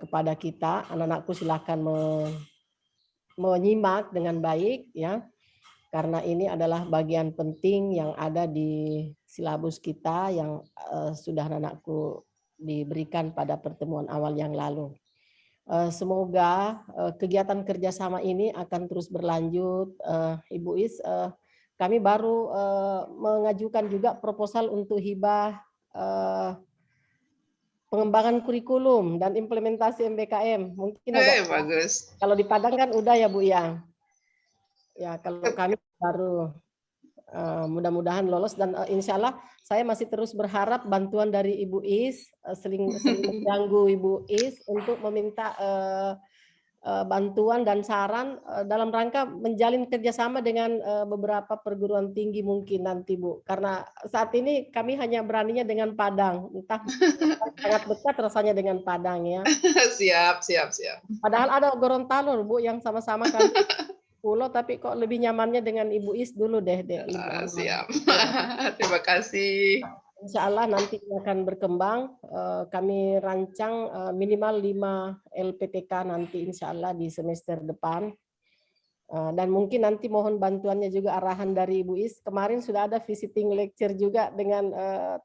kepada kita. Anak-anakku silakan menyimak dengan baik ya, karena ini adalah bagian penting yang ada di silabus kita yang sudah anak-anakku diberikan pada pertemuan awal yang lalu. Semoga kegiatan kerjasama ini akan terus berlanjut. Ibu Is, kami baru mengajukan juga proposal untuk hibah pengembangan kurikulum dan implementasi MBKM. Mungkin agak Bagus. kalau di Padang kan udah ya Bu ya. Ya kalau kami baru mudah-mudahan lolos dan insya Allah saya masih terus berharap bantuan dari Ibu Is, sering mengganggu Ibu Is untuk meminta bantuan dan saran dalam rangka menjalin kerjasama dengan beberapa perguruan tinggi mungkin nanti Bu. Karena saat ini kami hanya beraninya dengan Padang, entah sangat dekat rasanya dengan Padang ya. Siap. Padahal ada Gorontalo Bu yang sama-sama kami pulau, tapi kok lebih nyamannya dengan Ibu Is dulu deh Ibu. Siap. Terima kasih. Insya Allah nanti akan berkembang. Kami rancang minimal 5 LPTK nanti insya Allah di semester depan. Dan mungkin nanti mohon bantuannya juga arahan dari Ibu Is. Kemarin sudah ada visiting lecture juga dengan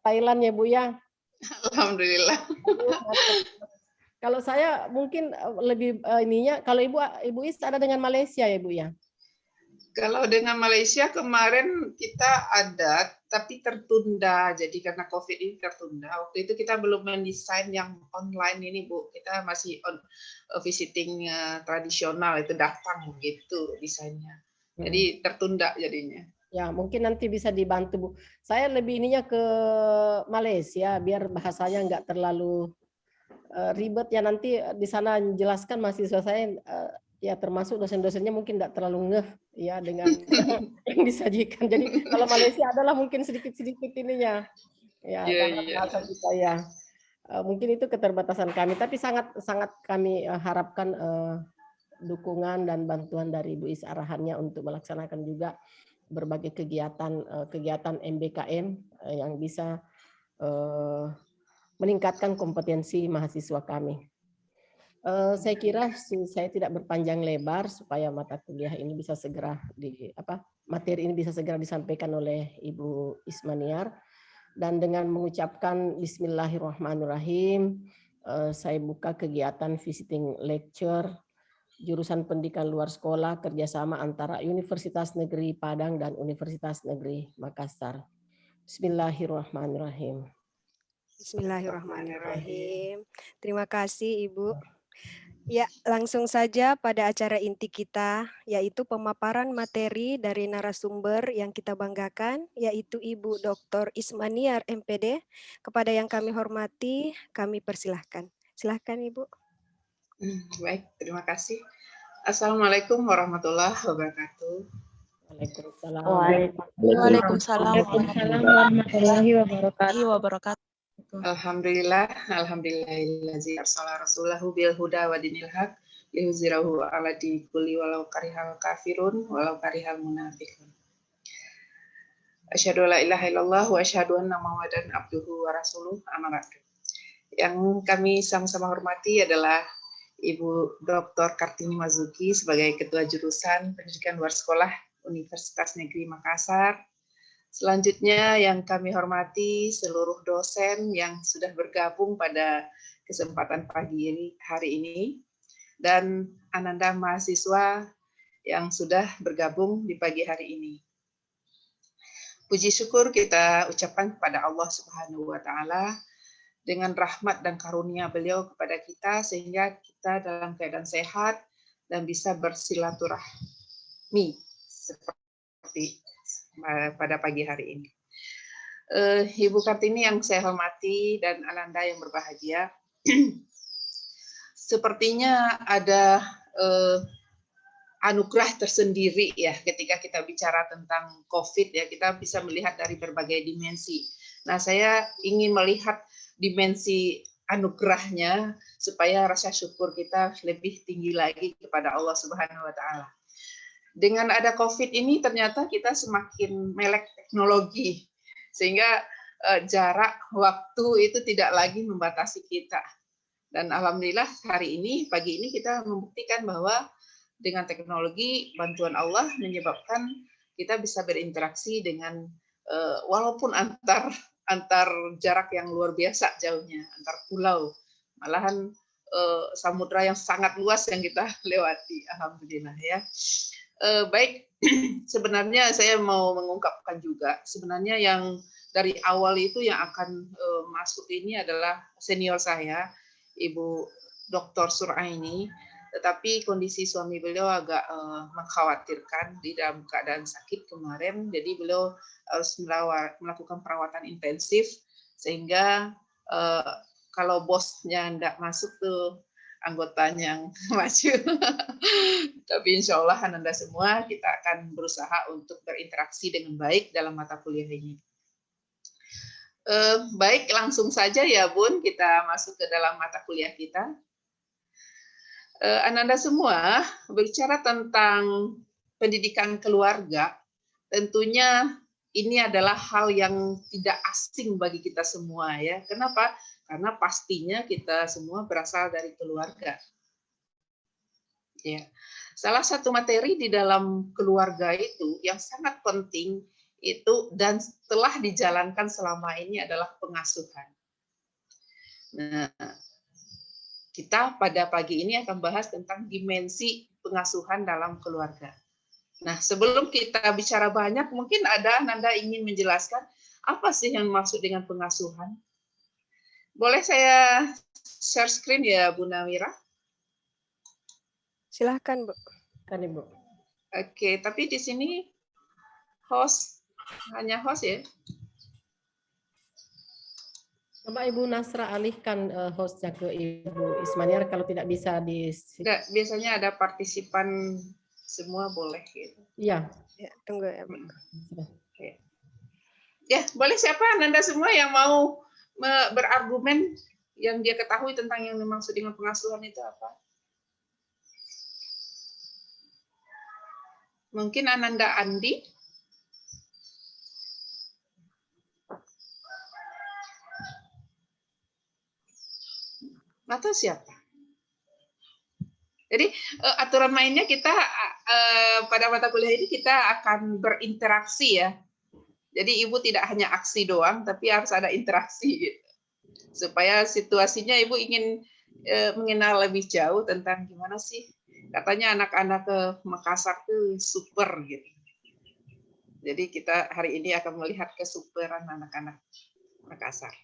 Thailand ya Bu ya. Alhamdulillah. Kalau saya mungkin lebih ininya, kalau Ibu Is ada dengan Malaysia ya Bu ya? Kalau dengan Malaysia kemarin kita ada, tapi tertunda. Jadi karena COVID ini tertunda. Waktu itu kita belum mendesain yang online ini, Bu. Kita masih visiting tradisional, itu datang gitu desainnya. Jadi tertunda jadinya. Ya, mungkin nanti bisa dibantu, Bu. Saya lebih ininya ke Malaysia, biar bahasanya nggak terlalu ribet ya, nanti di sana jelaskan mahasiswa saya ya, termasuk dosen-dosennya mungkin tidak terlalu ngeh ya dengan yang disajikan. Jadi kalau Malaysia adalah mungkin sedikit-sedikit ininya ya, karena bahasa kita ya. Mungkin itu keterbatasan kami, tapi sangat kami harapkan dukungan dan bantuan dari Bu Is arahannya untuk melaksanakan juga berbagai kegiatan MBKM yang bisa meningkatkan kompetensi mahasiswa kami. Saya kira saya tidak berpanjang lebar supaya mata kuliah ini bisa segera materi ini bisa segera disampaikan oleh Ibu Ismaniar, dan dengan mengucapkan Bismillahirrahmanirrahim, saya buka kegiatan visiting lecture jurusan pendidikan luar sekolah kerjasama antara Universitas Negeri Padang dan Universitas Negeri Makassar. Bismillahirrahmanirrahim. Bismillahirrahmanirrahim. Terima kasih Ibu. Ya, langsung saja pada acara inti kita, yaitu pemaparan materi dari narasumber yang kita banggakan, yaitu Ibu Dr. Ismaniar MPD. Kepada yang kami hormati, kami persilahkan. Silahkan Ibu. Baik, terima kasih. Assalamualaikum warahmatullahi wabarakatuh. Waalaikumsalam warahmatullahi wabarakatuh. Alhamdulillahillazi arsala rasulahu bil huda wa dinil haq liyuzhirahu ala dini kulli walau karihal kafirun walau karihal munafiqun. Asyhadu la ilaha illallah wa asyhadu anna Muhammadan abduhu wa rasuluh, amma ba'du. Yang kami sama-sama hormati adalah Ibu Dr. Kartini Mazuki sebagai Ketua Jurusan Pendidikan Luar Sekolah Universitas Negeri Makassar. Selanjutnya yang kami hormati seluruh dosen yang sudah bergabung pada kesempatan pagi hari ini, dan ananda mahasiswa yang sudah bergabung di pagi hari ini. Puji syukur kita ucapkan kepada Allah Subhanahu wa Ta'ala dengan rahmat dan karunia beliau kepada kita, sehingga kita dalam keadaan sehat dan bisa bersilaturahmi seperti pada pagi hari ini. Ibu Kartini yang saya hormati dan ananda yang berbahagia, sepertinya ada anugerah tersendiri ya ketika kita bicara tentang COVID ya, kita bisa melihat dari berbagai dimensi. Nah, saya ingin melihat dimensi anugerahnya supaya rasa syukur kita lebih tinggi lagi kepada Allah Subhanahu wa Ta'ala. Dengan ada COVID ini ternyata kita semakin melek teknologi, sehingga jarak waktu itu tidak lagi membatasi kita. Dan alhamdulillah hari ini, pagi ini kita membuktikan bahwa dengan teknologi bantuan Allah menyebabkan kita bisa berinteraksi dengan walaupun antar jarak yang luar biasa jauhnya, antar pulau, malahan samudra yang sangat luas yang kita lewati, alhamdulillah ya. Baik, sebenarnya saya mau mengungkapkan juga, sebenarnya yang dari awal itu yang akan masuk ini adalah senior saya, Ibu Dr. Suraini, tetapi kondisi suami beliau agak mengkhawatirkan di dalam keadaan sakit kemarin, jadi beliau harus melakukan perawatan intensif, sehingga kalau bosnya tidak masuk tuh anggotanya yang maju. Tapi insya Allah Anda semua kita akan berusaha untuk berinteraksi dengan baik dalam mata kuliah ini. Baik, langsung saja ya Bun, kita masuk ke dalam mata kuliah kita. Anda semua berbicara tentang pendidikan keluarga, tentunya ini adalah hal yang tidak asing bagi kita semua ya. Kenapa? Karena pastinya kita semua berasal dari keluarga. Ya. Salah satu materi di dalam keluarga itu yang sangat penting itu dan telah dijalankan selama ini adalah pengasuhan. Nah, kita pada pagi ini akan bahas tentang dimensi pengasuhan dalam keluarga. Nah, sebelum kita bicara banyak, mungkin ada Nanda ingin menjelaskan apa sih yang maksud dengan pengasuhan? Boleh saya share screen ya, Bu Nawira? Silahkan, Bu. Kan Ibu. Oke, tapi di sini host, hanya host ya? Coba Ibu Nasra alihkan hostnya ke Ibu Ismaniar kalau tidak bisa di. Enggak, biasanya ada partisipan semua boleh gitu. Iya. Ya, tunggu ya, Bu. Ya, boleh siapa Anda semua yang mau berargumen yang dia ketahui tentang yang dimaksud dengan pengasuhan itu apa? Mungkin Ananda Andi? Atau siapa? Jadi aturan mainnya kita pada mata kuliah ini kita akan berinteraksi ya. Jadi Ibu tidak hanya aksi doang, tapi harus ada interaksi gitu. Supaya situasinya Ibu ingin mengenal lebih jauh tentang gimana sih. Katanya anak-anak ke Makassar tuh super gitu. Jadi kita hari ini akan melihat kesuperan anak-anak Makassar.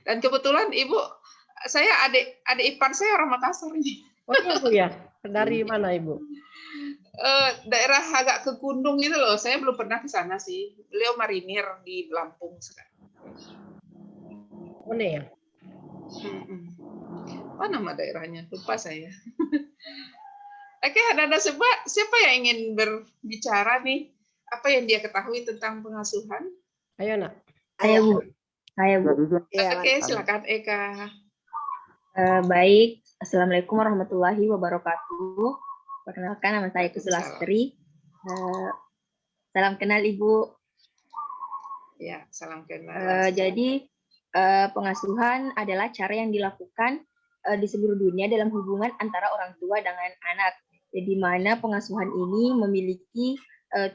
Dan kebetulan Ibu, saya adik ipar saya orang Makassar ini. Oh iya Bu ya. Dari mana Ibu? Daerah agak ke gunung gitu loh. Saya belum pernah ke sana sih. Beliau marinir di Lampung sekarang. Mana ya? Apa nama daerahnya? Lupa saya. Oke, ada siapa yang ingin berbicara nih? Apa yang dia ketahui tentang pengasuhan? Ayo nak. Saya Bu. Saya Bu. Ya, Oke, silakan Eka. Baik. Assalamualaikum warahmatullahi wabarakatuh. Perkenalkan, nama saya Kusulastri. Salam kenal Ibu. Ya, salam kenal. Jadi pengasuhan adalah cara yang dilakukan di seluruh dunia dalam hubungan antara orang tua dengan anak. Jadi mana pengasuhan ini memiliki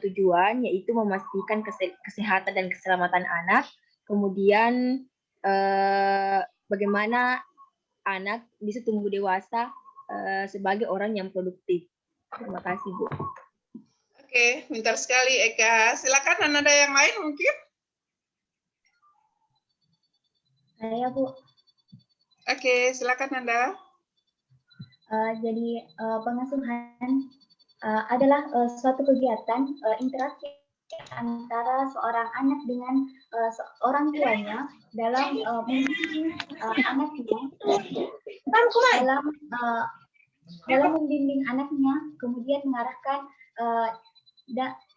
tujuan yaitu memastikan kesehatan dan keselamatan anak. Kemudian bagaimana anak bisa tumbuh dewasa sebagai orang yang produktif. Terima kasih Bu. Oke, pintar sekali Eka. Silakan ada yang lain mungkin? Saya Bu. Oke, silakan Anda. Jadi pengasuhan adalah suatu kegiatan interaksi antara seorang anak dengan orang tuanya dalam membimbing anaknya, dalam membimbing anaknya,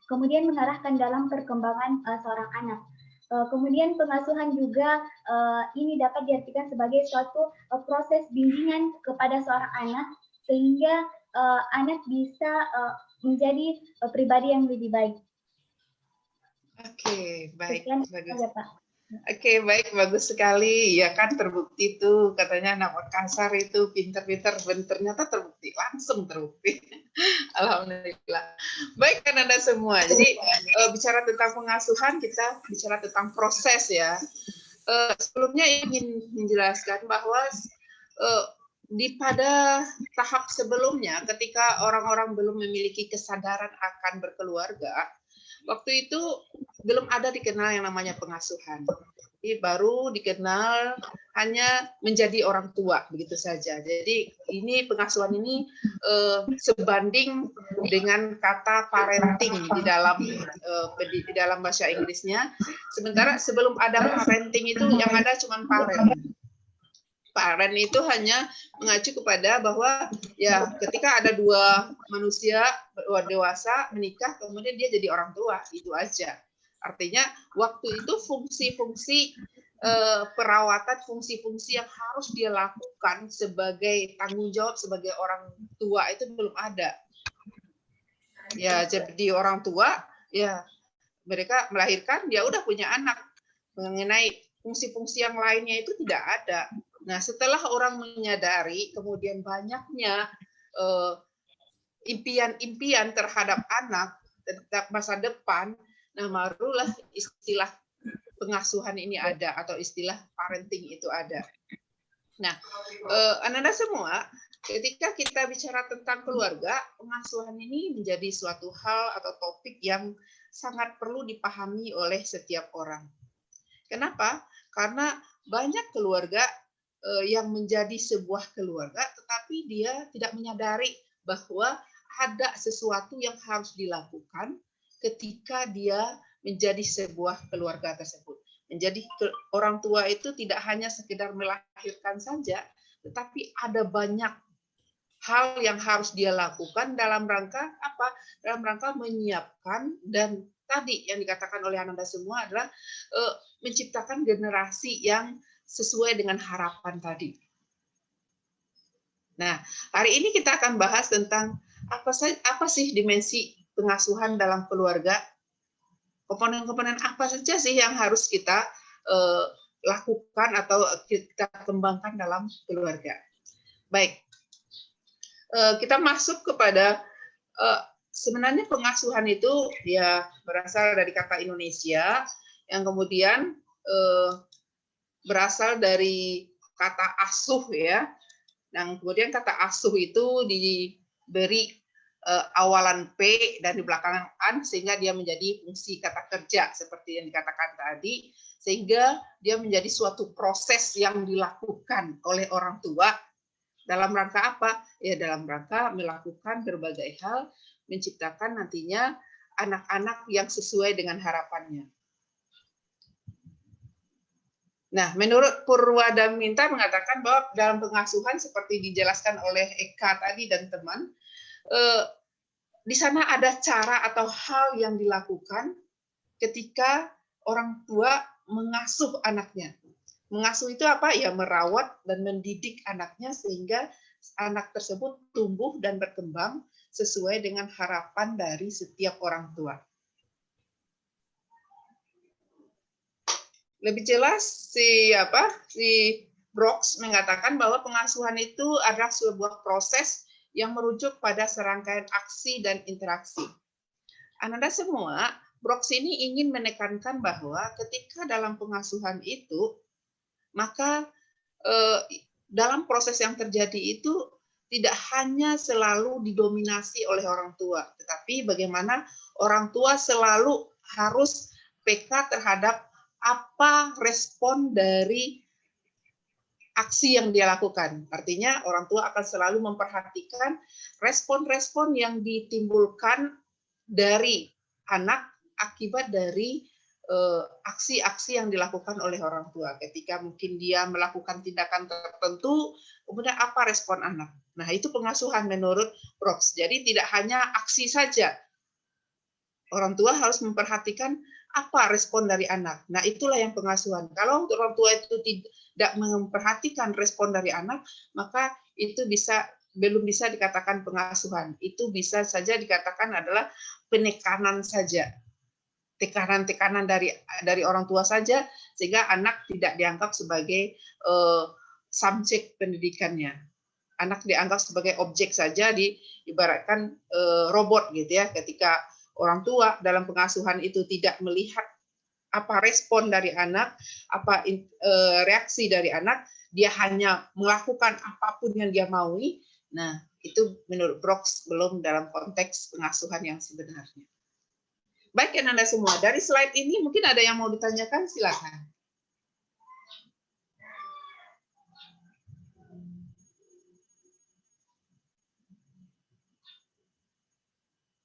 kemudian mengarahkan dalam perkembangan seorang anak. Kemudian pengasuhan juga ini dapat diartikan sebagai suatu proses bimbingan kepada seorang anak sehingga anak bisa menjadi pribadi yang lebih baik. Oke, baik. Sekian Bagus. saja, Pak. Oke, baik, bagus sekali. Ya kan terbukti tuh katanya anak Makassar itu pinter-pinter, ternyata terbukti, langsung terbukti. Alhamdulillah. Baik kan Anda semua. Jadi bicara tentang pengasuhan, kita bicara tentang proses ya. Sebelumnya ingin menjelaskan bahwa pada tahap sebelumnya, ketika orang-orang belum memiliki kesadaran akan berkeluarga, waktu itu belum ada dikenal yang namanya pengasuhan. Jadi baru dikenal hanya menjadi orang tua, begitu saja. Jadi ini pengasuhan ini sebanding dengan kata parenting di dalam bahasa Inggrisnya. Sementara sebelum ada parenting itu yang ada cuma parent. Parent itu hanya mengacu kepada bahwa ya ketika ada dua manusia dewasa menikah, kemudian dia jadi orang tua, itu aja. Artinya waktu itu fungsi-fungsi perawatan, fungsi-fungsi yang harus dia lakukan sebagai tanggung jawab sebagai orang tua itu belum ada. Ya jadi orang tua, ya mereka melahirkan, dia udah punya anak. Mengenai fungsi-fungsi yang lainnya itu tidak ada. Nah, setelah orang menyadari kemudian banyaknya impian-impian terhadap anak, terhadap masa depan, nah barulah istilah pengasuhan ini ada atau istilah parenting itu ada. Nah, Anda semua, ketika kita bicara tentang keluarga, pengasuhan ini menjadi suatu hal atau topik yang sangat perlu dipahami oleh setiap orang. Kenapa? Karena banyak keluarga yang menjadi sebuah keluarga, tetapi dia tidak menyadari bahwa ada sesuatu yang harus dilakukan ketika dia menjadi sebuah keluarga tersebut. Menjadi orang tua itu tidak hanya sekedar melahirkan saja, tetapi ada banyak hal yang harus dia lakukan dalam rangka apa? Dalam rangka menyiapkan dan tadi yang dikatakan oleh Ananda semua adalah menciptakan generasi yang sesuai dengan harapan tadi. Nah, hari ini kita akan bahas tentang apa sih dimensi pengasuhan dalam keluarga. Komponen-komponen apa saja sih yang harus kita lakukan atau kita kembangkan dalam keluarga. Baik, kita masuk kepada sebenarnya pengasuhan itu ya berasal dari kata Indonesia yang kemudian berasal dari kata asuh ya. Dan kemudian kata asuh itu diberi awalan P dan di belakangan an sehingga dia menjadi fungsi kata kerja seperti yang dikatakan tadi, sehingga dia menjadi suatu proses yang dilakukan oleh orang tua dalam rangka apa? Ya dalam rangka melakukan berbagai hal, menciptakan nantinya anak-anak yang sesuai dengan harapannya. Nah, menurut Purwadaminta mengatakan bahwa dalam pengasuhan seperti dijelaskan oleh Eka tadi dan teman, di sana ada cara atau hal yang dilakukan ketika orang tua mengasuh anaknya. Mengasuh itu apa? Ya merawat dan mendidik anaknya sehingga anak tersebut tumbuh dan berkembang sesuai dengan harapan dari setiap orang tua. Lebih jelas si Brooks mengatakan bahwa pengasuhan itu adalah sebuah proses yang merujuk pada serangkaian aksi dan interaksi. Ananda semua, Brooks ini ingin menekankan bahwa ketika dalam pengasuhan itu, maka dalam proses yang terjadi itu tidak hanya selalu didominasi oleh orang tua, tetapi bagaimana orang tua selalu harus peka terhadap apa respon dari aksi yang dia lakukan. Artinya orang tua akan selalu memperhatikan respon-respon yang ditimbulkan dari anak akibat dari aksi-aksi yang dilakukan oleh orang tua. Ketika mungkin dia melakukan tindakan tertentu, kemudian apa respon anak. Nah, itu pengasuhan menurut Brooks. Jadi tidak hanya aksi saja. Orang tua harus memperhatikan apa respon dari anak. Nah, itulah yang pengasuhan. Kalau orang tua itu tidak memperhatikan respon dari anak, maka itu belum bisa dikatakan pengasuhan. Itu bisa saja dikatakan adalah penekanan saja. tekanan-tekanan dari orang tua saja, sehingga anak tidak dianggap sebagai subjek pendidikannya. Anak dianggap sebagai objek saja, diibaratkan robot gitu ya. Ketika orang tua dalam pengasuhan itu tidak melihat apa respon dari anak, apa reaksi dari anak, dia hanya melakukan apapun yang dia maui. Nah, itu menurut Brox belum dalam konteks pengasuhan yang sebenarnya. Baik ya Anda semua, dari slide ini mungkin ada yang mau ditanyakan, silakan.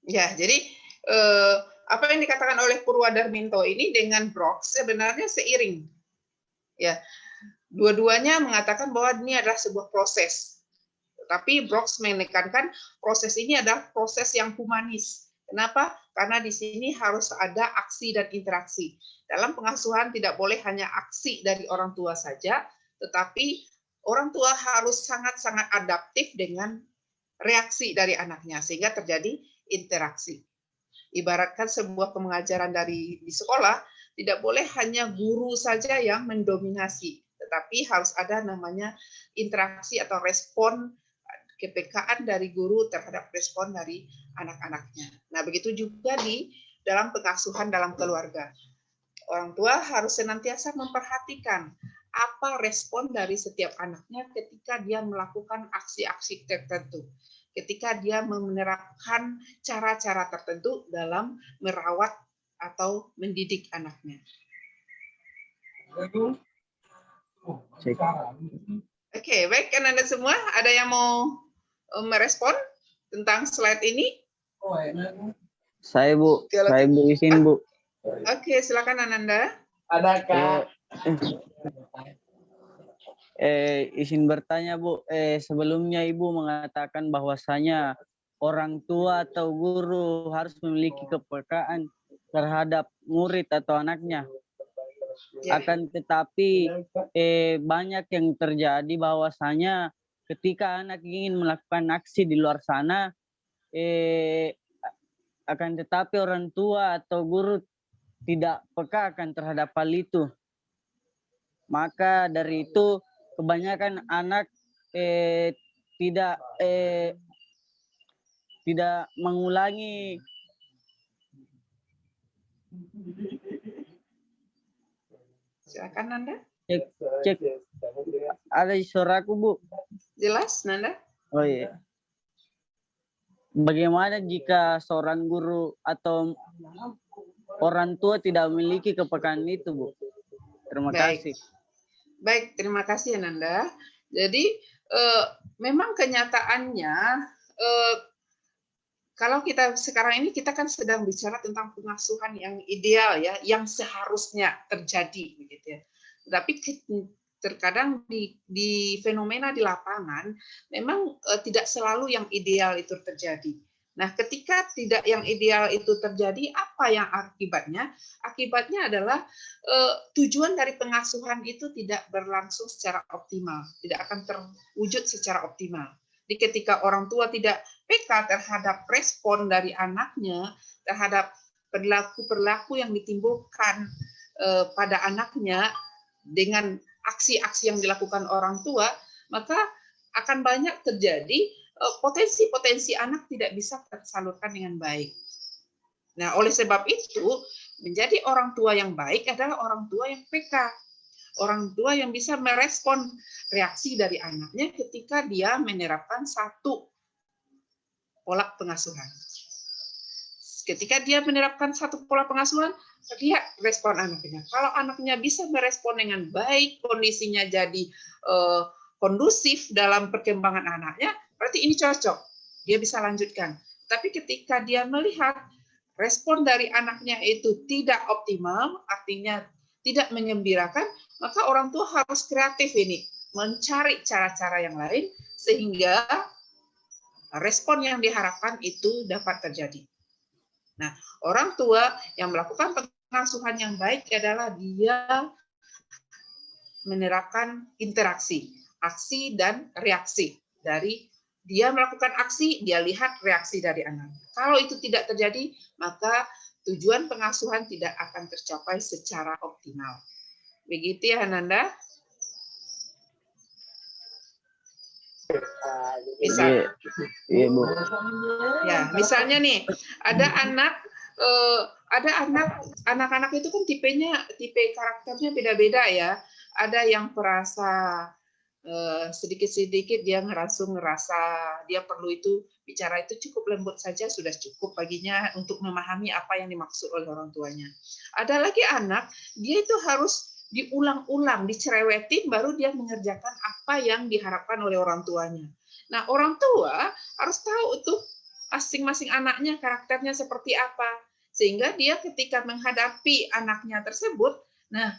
Ya, jadi apa yang dikatakan oleh Purwadarminto ini dengan Brox sebenarnya seiring. Ya, dua-duanya mengatakan bahwa ini adalah sebuah proses. Tapi Brox menekankan proses ini adalah proses yang humanis. Kenapa? Karena di sini harus ada aksi dan interaksi. Dalam pengasuhan tidak boleh hanya aksi dari orang tua saja, tetapi orang tua harus sangat-sangat adaptif dengan reaksi dari anaknya, sehingga terjadi interaksi. Ibaratkan sebuah pengajaran di sekolah, tidak boleh hanya guru saja yang mendominasi, tetapi harus ada namanya interaksi atau respon kepekaan dari guru terhadap respon dari anak-anaknya. Nah, begitu juga di dalam pengasuhan dalam keluarga. Orang tua harus senantiasa memperhatikan apa respon dari setiap anaknya ketika dia melakukan aksi-aksi tertentu, ketika dia menerapkan cara-cara tertentu dalam merawat atau mendidik anaknya. Oke, baik kan Anda semua? Ada yang mau merespon tentang slide ini? Saya Bu, saya Bu izin Bu. Oke, silakan Ananda. Ada Kak. Izin bertanya Bu, sebelumnya Ibu mengatakan bahwasanya orang tua atau guru harus memiliki kepekaan terhadap murid atau anaknya. Ya. Akan tetapi banyak yang terjadi bahwasanya ketika anak ingin melakukan aksi di luar sana, akan tetapi orang tua atau guru tidak peka akan terhadap hal itu. Maka dari itu kebanyakan anak tidak mengulangi. Silakan Nanda. Cek. Ada suaraku Bu? Jelas Nanda? Oh iya. Bagaimana jika seorang guru atau orang tua tidak memiliki kepekaan itu, Bu? Terima kasih. Baik, terima kasih Nanda. Jadi memang kenyataannya kalau kita sekarang ini kita kan sedang bicara tentang pengasuhan yang ideal ya, yang seharusnya terjadi begitu ya. Tapi terkadang di fenomena di lapangan memang tidak selalu yang ideal itu terjadi. Nah, ketika tidak yang ideal itu terjadi, apa yang akibatnya? Akibatnya adalah tujuan dari pengasuhan itu tidak berlangsung secara optimal, tidak akan terwujud secara optimal. Jadi ketika orang tua tidak peka terhadap respon dari anaknya, terhadap perilaku-perilaku yang ditimbulkan pada anaknya dengan aksi-aksi yang dilakukan orang tua, maka akan banyak terjadi potensi-potensi anak tidak bisa tersalurkan dengan baik. Nah, oleh sebab itu, menjadi orang tua yang baik adalah orang tua yang peka. Orang tua yang bisa merespon reaksi dari anaknya ketika dia menerapkan satu pola pengasuhan. Ketika dia menerapkan satu pola pengasuhan, lihat respon anaknya. Kalau anaknya bisa merespon dengan baik, kondisinya jadi kondusif dalam perkembangan anaknya, berarti ini cocok. Dia bisa lanjutkan. Tapi ketika dia melihat respon dari anaknya itu tidak optimal, artinya tidak menggembirakan, maka orang tua harus kreatif ini, mencari cara-cara yang lain sehingga respon yang diharapkan itu dapat terjadi. Nah, orang tua yang melakukan pengasuhan yang baik adalah dia menerapkan interaksi, aksi dan reaksi. Dari dia melakukan aksi, dia lihat reaksi dari anak. Kalau itu tidak terjadi, maka tujuan pengasuhan tidak akan tercapai secara optimal. Begitu ya, Ananda? Iya, Bu. Ya, misalnya nih, ada anak-anak itu kan tipe karakternya beda-beda ya. Ada yang perasa sedikit-sedikit dia ngerasa dia perlu itu bicara itu cukup lembut saja sudah cukup baginya untuk memahami apa yang dimaksud oleh orang tuanya. Ada lagi anak, dia itu harus diulang-ulang, dicerewetin baru dia mengerjakan apa yang diharapkan oleh orang tuanya. Nah, orang tua harus tahu tuh masing-masing anaknya karakternya seperti apa, sehingga dia ketika menghadapi anaknya tersebut, nah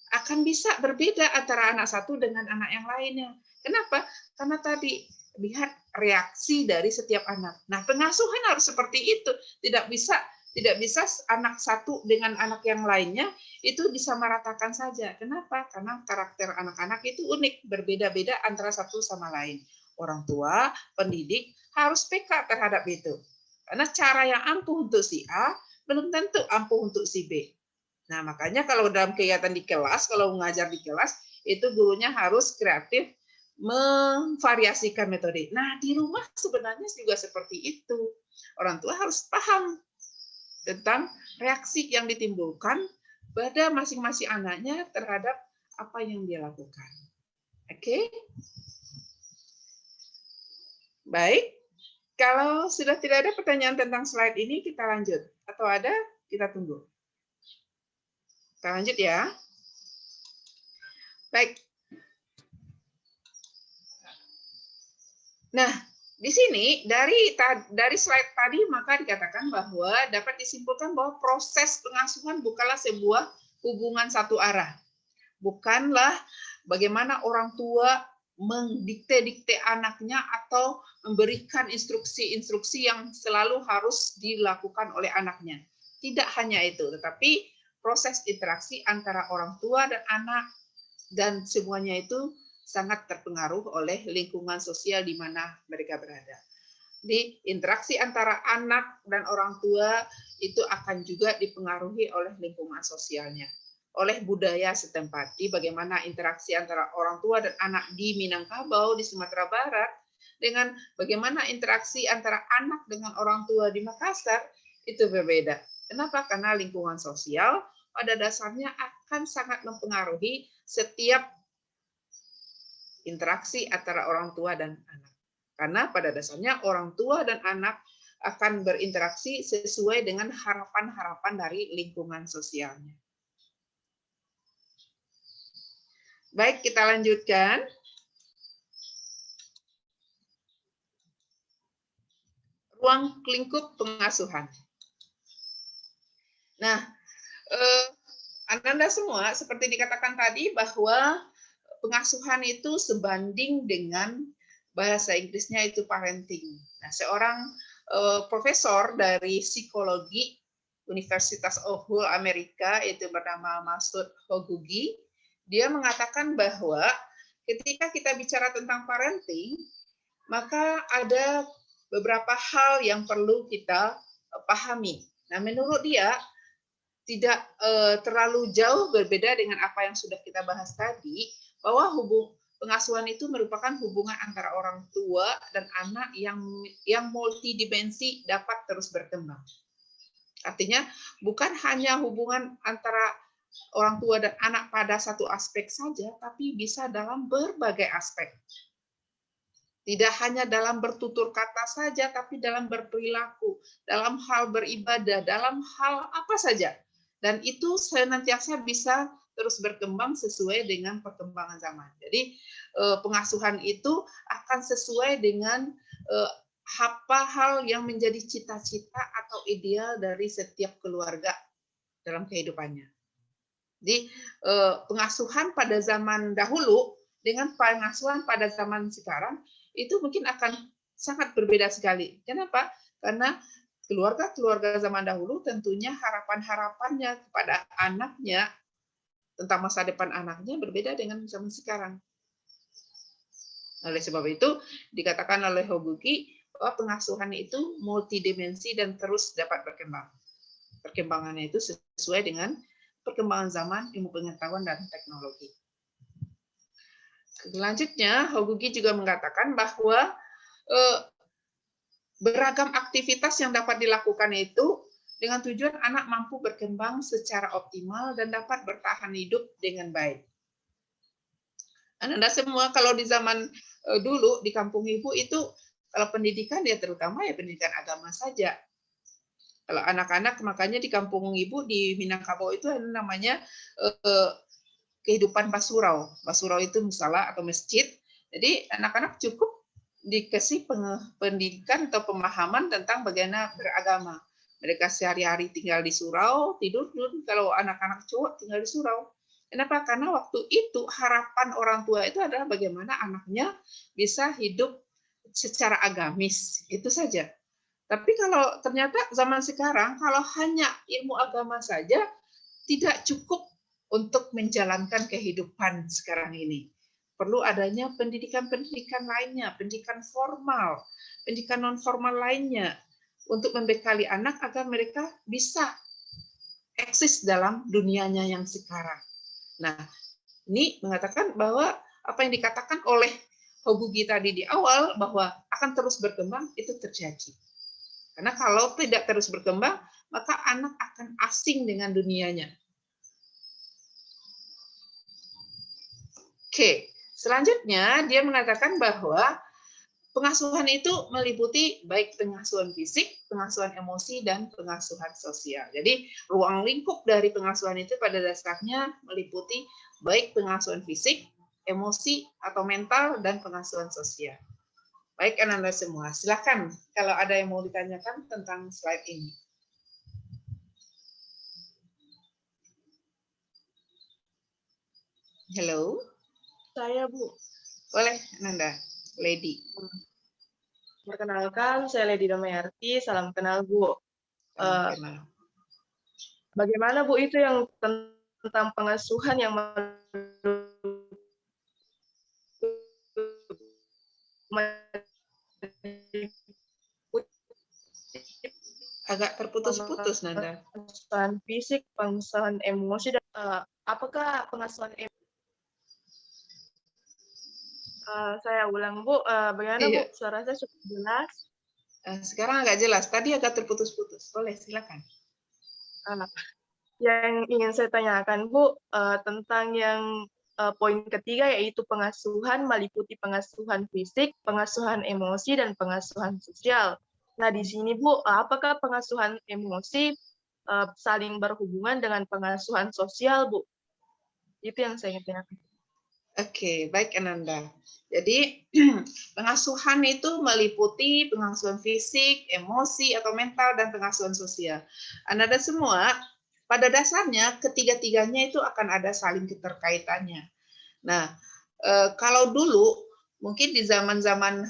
akan bisa berbeda antara anak satu dengan anak yang lainnya. Kenapa? Karena tadi lihat reaksi dari setiap anak. Nah, pengasuhan harus seperti itu. Tidak bisa anak satu dengan anak yang lainnya itu disamaratakan saja. Kenapa? Karena karakter anak-anak itu unik, berbeda-beda antara satu sama lain. Orang tua, pendidik harus peka terhadap itu. Karena cara yang ampuh untuk si A belum tentu ampuh untuk si B. Nah, makanya kalau dalam kegiatan di kelas, kalau mengajar di kelas, itu gurunya harus kreatif memvariasikan metode. Nah, di rumah sebenarnya juga seperti itu. Orang tua harus paham tentang reaksi yang ditimbulkan pada masing-masing anaknya terhadap apa yang dia lakukan. Oke? Baik. Kalau sudah tidak ada pertanyaan tentang slide ini, kita lanjut. Atau ada, kita tunggu. Kita lanjut ya. Baik. Nah, di sini dari slide tadi maka dikatakan bahwa dapat disimpulkan bahwa proses pengasuhan bukanlah sebuah hubungan satu arah. Bukanlah bagaimana orang tua mendikte-dikte anaknya atau memberikan instruksi-instruksi yang selalu harus dilakukan oleh anaknya. Tidak hanya itu, tetapi proses interaksi antara orang tua dan anak dan semuanya itu sangat terpengaruh oleh lingkungan sosial di mana mereka berada. Di interaksi antara anak dan orang tua itu akan juga dipengaruhi oleh lingkungan sosialnya, oleh budaya setempat. Di bagaimana interaksi antara orang tua dan anak di Minangkabau, di Sumatera Barat, dengan bagaimana interaksi antara anak dengan orang tua di Makassar, itu berbeda. Kenapa? Karena lingkungan sosial pada dasarnya akan sangat mempengaruhi setiap interaksi antara orang tua dan anak. Karena pada dasarnya orang tua dan anak akan berinteraksi sesuai dengan harapan-harapan dari lingkungan sosialnya. Baik, kita lanjutkan. Ruang lingkup pengasuhan. Nah, Ananda semua seperti dikatakan tadi bahwa pengasuhan itu sebanding dengan bahasa Inggrisnya itu parenting. Nah, seorang profesor dari psikologi Universitas of Hull Amerika itu bernama Masud Hogugi, dia mengatakan bahwa ketika kita bicara tentang parenting, maka ada beberapa hal yang perlu kita pahami. Nah, menurut dia tidak terlalu jauh berbeda dengan apa yang sudah kita bahas tadi, bahwa pengasuhan itu merupakan hubungan antara orang tua dan anak yang multidimensi dapat terus berkembang. Artinya bukan hanya hubungan antara orang tua dan anak pada satu aspek saja, tapi bisa dalam berbagai aspek. Tidak hanya dalam bertutur kata saja, tapi dalam berperilaku, dalam hal beribadah, dalam hal apa saja. Dan itu senantiasa bisa terus berkembang sesuai dengan perkembangan zaman. Jadi pengasuhan itu akan sesuai dengan apa hal yang menjadi cita-cita atau ideal dari setiap keluarga dalam kehidupannya. Jadi pengasuhan pada zaman dahulu dengan pengasuhan pada zaman sekarang itu mungkin akan sangat berbeda sekali. Kenapa? Karena keluarga-keluarga zaman dahulu tentunya harapan-harapannya kepada anaknya tentang masa depan anaknya berbeda dengan zaman sekarang. Oleh sebab itu dikatakan oleh Hogugi bahwa pengasuhan itu multidimensi dan terus dapat berkembang. perkembangannya itu sesuai dengan perkembangan zaman, ilmu pengetahuan, dan teknologi. Selanjutnya, Hogugi juga mengatakan bahwa beragam aktivitas yang dapat dilakukan itu dengan tujuan anak mampu berkembang secara optimal dan dapat bertahan hidup dengan baik. Anda semua kalau di zaman dulu di kampung ibu itu kalau pendidikan ya terutama ya pendidikan agama saja. Kalau anak-anak makanya di kampung ibu di Minangkabau itu namanya kehidupan basurau. Basurau itu musala atau masjid. Jadi anak-anak cukup dikasih pendidikan atau pemahaman tentang bagaimana beragama. Mereka sehari-hari tinggal di surau, tidur kalau anak-anak cowok tinggal di surau. Kenapa? Karena waktu itu harapan orang tua itu adalah bagaimana anaknya bisa hidup secara agamis. Itu saja. Tapi kalau ternyata zaman sekarang, kalau hanya ilmu agama saja, tidak cukup untuk menjalankan kehidupan sekarang ini. Perlu adanya pendidikan-pendidikan lainnya, pendidikan formal, pendidikan non-formal lainnya, untuk membekali anak agar mereka bisa eksis dalam dunianya yang sekarang. Nah, ini mengatakan bahwa apa yang dikatakan oleh Hogugi tadi di awal, bahwa akan terus berkembang, itu terjadi. Karena kalau tidak terus berkembang, maka anak akan asing dengan dunianya. Oke, selanjutnya dia mengatakan bahwa pengasuhan itu meliputi baik pengasuhan fisik, pengasuhan emosi, dan pengasuhan sosial. Jadi ruang lingkup dari pengasuhan itu pada dasarnya meliputi baik pengasuhan fisik, emosi atau mental, dan pengasuhan sosial. Baik, Anda semua, silakan kalau ada yang mau ditanyakan tentang slide ini. Halo? Saya, Bu. Boleh, Nanda. Lady. Perkenalkan, saya Lady Damayarti. Salam kenal, Bu. Kenal. Bagaimana, Bu, itu yang tentang pengasuhan yang Agak terputus-putus, Nanda. pengasuhan fisik, pengasuhan emosi, dan apakah pengasuhan saya ulang, Bu. Bagaimana, Bu? Iya. Suara saya cukup jelas. Sekarang agak jelas. Tadi agak terputus-putus. Boleh, silakan. Yang ingin saya tanyakan, Bu, tentang yang poin ketiga, yaitu pengasuhan meliputi pengasuhan fisik, pengasuhan emosi, dan pengasuhan sosial. Nah, di sini, Bu, apakah pengasuhan emosi saling berhubungan dengan pengasuhan sosial, Bu? Itu yang saya ingin tanyakan. Oke, baik Ananda. Jadi pengasuhan itu meliputi pengasuhan fisik, emosi atau mental, dan pengasuhan sosial. Ananda semua, pada dasarnya ketiga-tiganya itu akan ada saling keterkaitannya. Nah, kalau dulu mungkin di zaman-zaman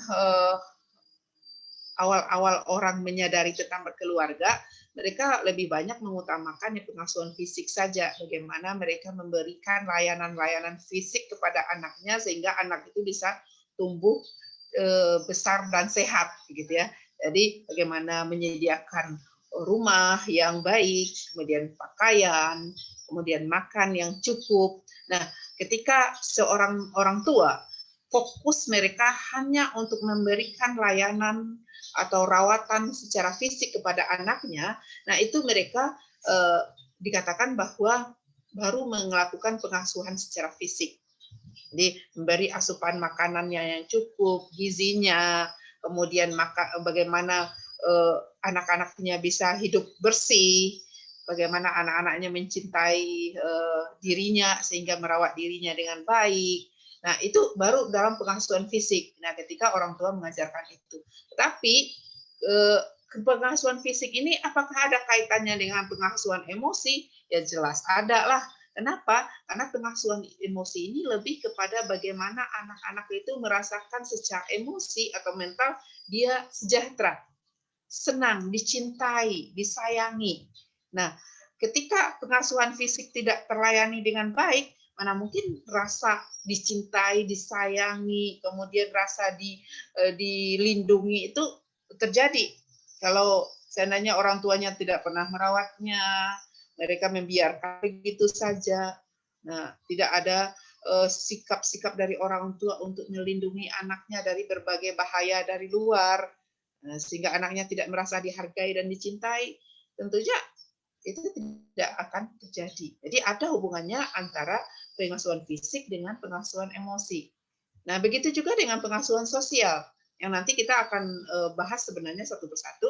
awal-awal orang menyadari tentang berkeluarga, mereka lebih banyak mengutamakan pengasuhan fisik saja, bagaimana mereka memberikan layanan-layanan fisik kepada anaknya sehingga anak itu bisa tumbuh besar dan sehat, gitu ya. Jadi bagaimana menyediakan rumah yang baik, kemudian pakaian, kemudian makan yang cukup. Nah, ketika seorang orang tua fokus mereka hanya untuk memberikan layanan atau rawatan secara fisik kepada anaknya, nah itu mereka dikatakan bahwa baru melakukan pengasuhan secara fisik. Jadi memberi asupan makanannya yang cukup, gizinya, kemudian bagaimana anak-anaknya bisa hidup bersih, bagaimana anak-anaknya mencintai dirinya sehingga merawat dirinya dengan baik. Nah, itu baru dalam pengasuhan fisik. Nah, ketika orang tua mengajarkan itu. Tetapi pengasuhan fisik ini apakah ada kaitannya dengan pengasuhan emosi? Ya jelas ada lah. Kenapa? Karena pengasuhan emosi ini lebih kepada bagaimana anak-anak itu merasakan secara emosi atau mental dia sejahtera, senang, dicintai, disayangi. Nah, ketika pengasuhan fisik tidak terlayani dengan baik, mana mungkin rasa dicintai, disayangi, kemudian rasa dilindungi itu terjadi. Kalau seandainya orang tuanya tidak pernah merawatnya, mereka membiarkan begitu saja. Nah, tidak ada sikap-sikap dari orang tua untuk melindungi anaknya dari berbagai bahaya dari luar, sehingga anaknya tidak merasa dihargai dan dicintai, tentunya itu tidak akan terjadi. Jadi ada hubungannya antara pengasuhan fisik dengan pengasuhan emosi. Nah, begitu juga dengan pengasuhan sosial, yang nanti kita akan bahas sebenarnya satu persatu.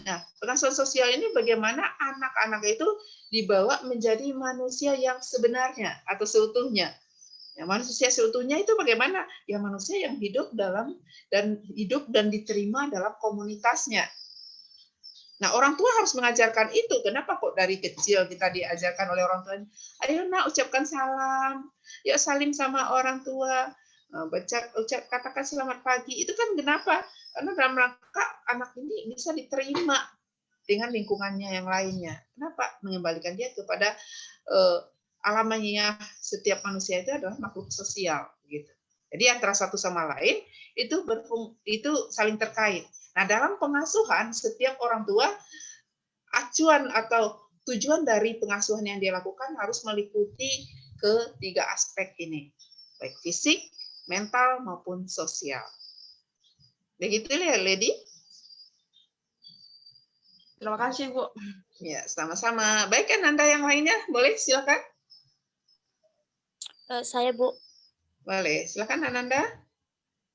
Nah, pengasuhan sosial ini bagaimana anak-anak itu dibawa menjadi manusia yang sebenarnya atau seutuhnya. Ya, manusia seutuhnya itu bagaimana? Ya, manusia yang hidup dan diterima dalam komunitasnya. Nah, orang tua harus mengajarkan itu. Kenapa kok dari kecil kita diajarkan oleh orang tua? Ayo nak, ucapkan salam. Ya, salim sama orang tua. Katakan selamat pagi. Itu kan kenapa? Karena dalam rangka anak ini bisa diterima dengan lingkungannya yang lainnya. Kenapa? Mengembalikan dia kepada alamnya. Setiap manusia itu adalah makhluk sosial, gitu. Jadi antara satu sama lain itu saling terkait. Nah, dalam pengasuhan, setiap orang tua, acuan atau tujuan dari pengasuhan yang dia lakukan harus meliputi ketiga aspek ini, baik fisik, mental, maupun sosial. Begitu ya, Lady? Terima kasih, Bu. Ya, sama-sama. Baik, kan Anda yang lainnya? Boleh, silakan. Saya, Bu. Boleh, silakan Ananda.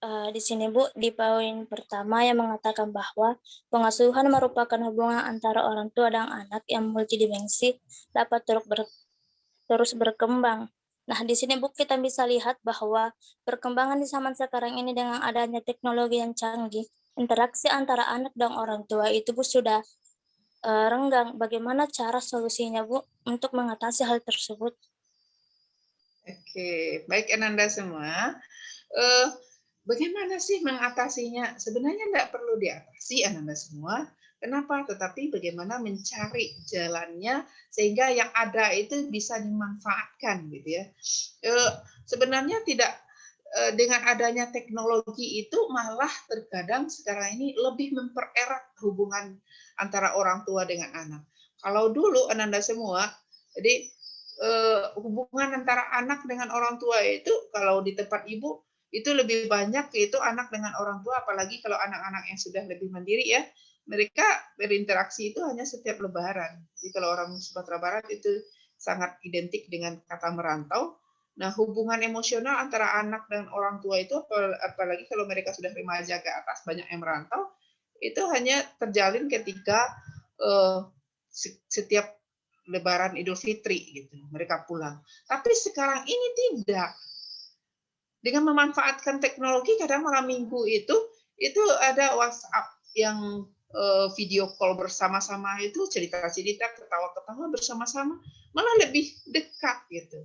Di sini, Bu, di poin pertama yang mengatakan bahwa pengasuhan merupakan hubungan antara orang tua dan anak yang multidimensi dapat terus berkembang. Nah, di sini, Bu, kita bisa lihat bahwa perkembangan di zaman sekarang ini dengan adanya teknologi yang canggih, interaksi antara anak dan orang tua itu, Bu, sudah renggang. Bagaimana cara solusinya, Bu, untuk mengatasi hal tersebut? Oke, baik Ananda semua. Bagaimana sih mengatasinya? Sebenarnya tidak perlu diatasi Ananda semua. Kenapa? Tetapi bagaimana mencari jalannya sehingga yang ada itu bisa dimanfaatkan, gitu ya. Sebenarnya tidak dengan adanya teknologi itu malah terkadang sekarang ini lebih mempererat hubungan antara orang tua dengan anak. Kalau dulu Ananda semua, jadi hubungan antara anak dengan orang tua itu kalau di tempat ibu itu lebih banyak yaitu anak dengan orang tua, apalagi kalau anak-anak yang sudah lebih mandiri ya, mereka berinteraksi itu hanya setiap lebaran. Jadi kalau orang Sumatera Barat itu sangat identik dengan kata merantau. Nah, hubungan emosional antara anak dan orang tua itu apalagi kalau mereka sudah remaja ke atas, banyak yang merantau, itu hanya terjalin ketika setiap Lebaran Idul Fitri gitu, mereka pulang. Tapi sekarang ini tidak. Dengan memanfaatkan teknologi, kadang malam minggu itu ada WhatsApp yang video call bersama-sama itu cerita-cerita, ketawa-ketawa bersama-sama, malah lebih dekat gitu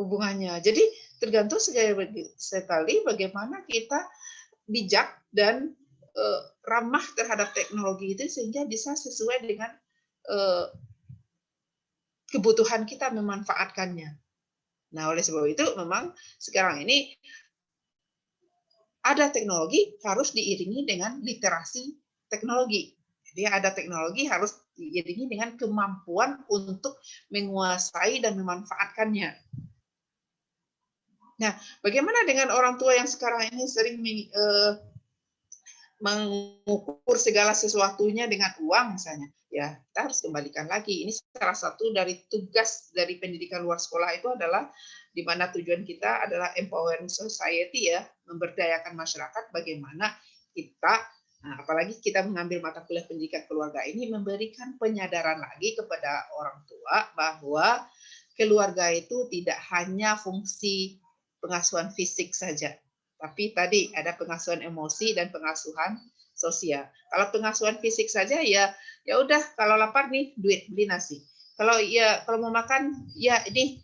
hubungannya. Jadi tergantung sekali bagaimana kita bijak dan ramah terhadap teknologi itu sehingga bisa sesuai dengan kebutuhan kita memanfaatkannya. Nah, oleh sebab itu memang sekarang ini ada teknologi harus diiringi dengan literasi teknologi. Jadi ada teknologi harus diiringi dengan kemampuan untuk menguasai dan memanfaatkannya. Nah, bagaimana dengan orang tua yang sekarang ini sering mengukur segala sesuatunya dengan uang misalnya? Ya, kita harus kembalikan lagi. Ini salah satu dari tugas dari pendidikan luar sekolah itu adalah di mana tujuan kita adalah empowering society ya, memberdayakan masyarakat bagaimana kita, nah, apalagi kita mengambil mata kuliah pendidikan keluarga ini memberikan penyadaran lagi kepada orang tua bahwa keluarga itu tidak hanya fungsi pengasuhan fisik saja, tapi tadi ada pengasuhan emosi dan pengasuhan sosial. Kalau pengasuhan fisik saja ya udah, kalau lapar nih duit beli nasi. Kalau mau makan ya ini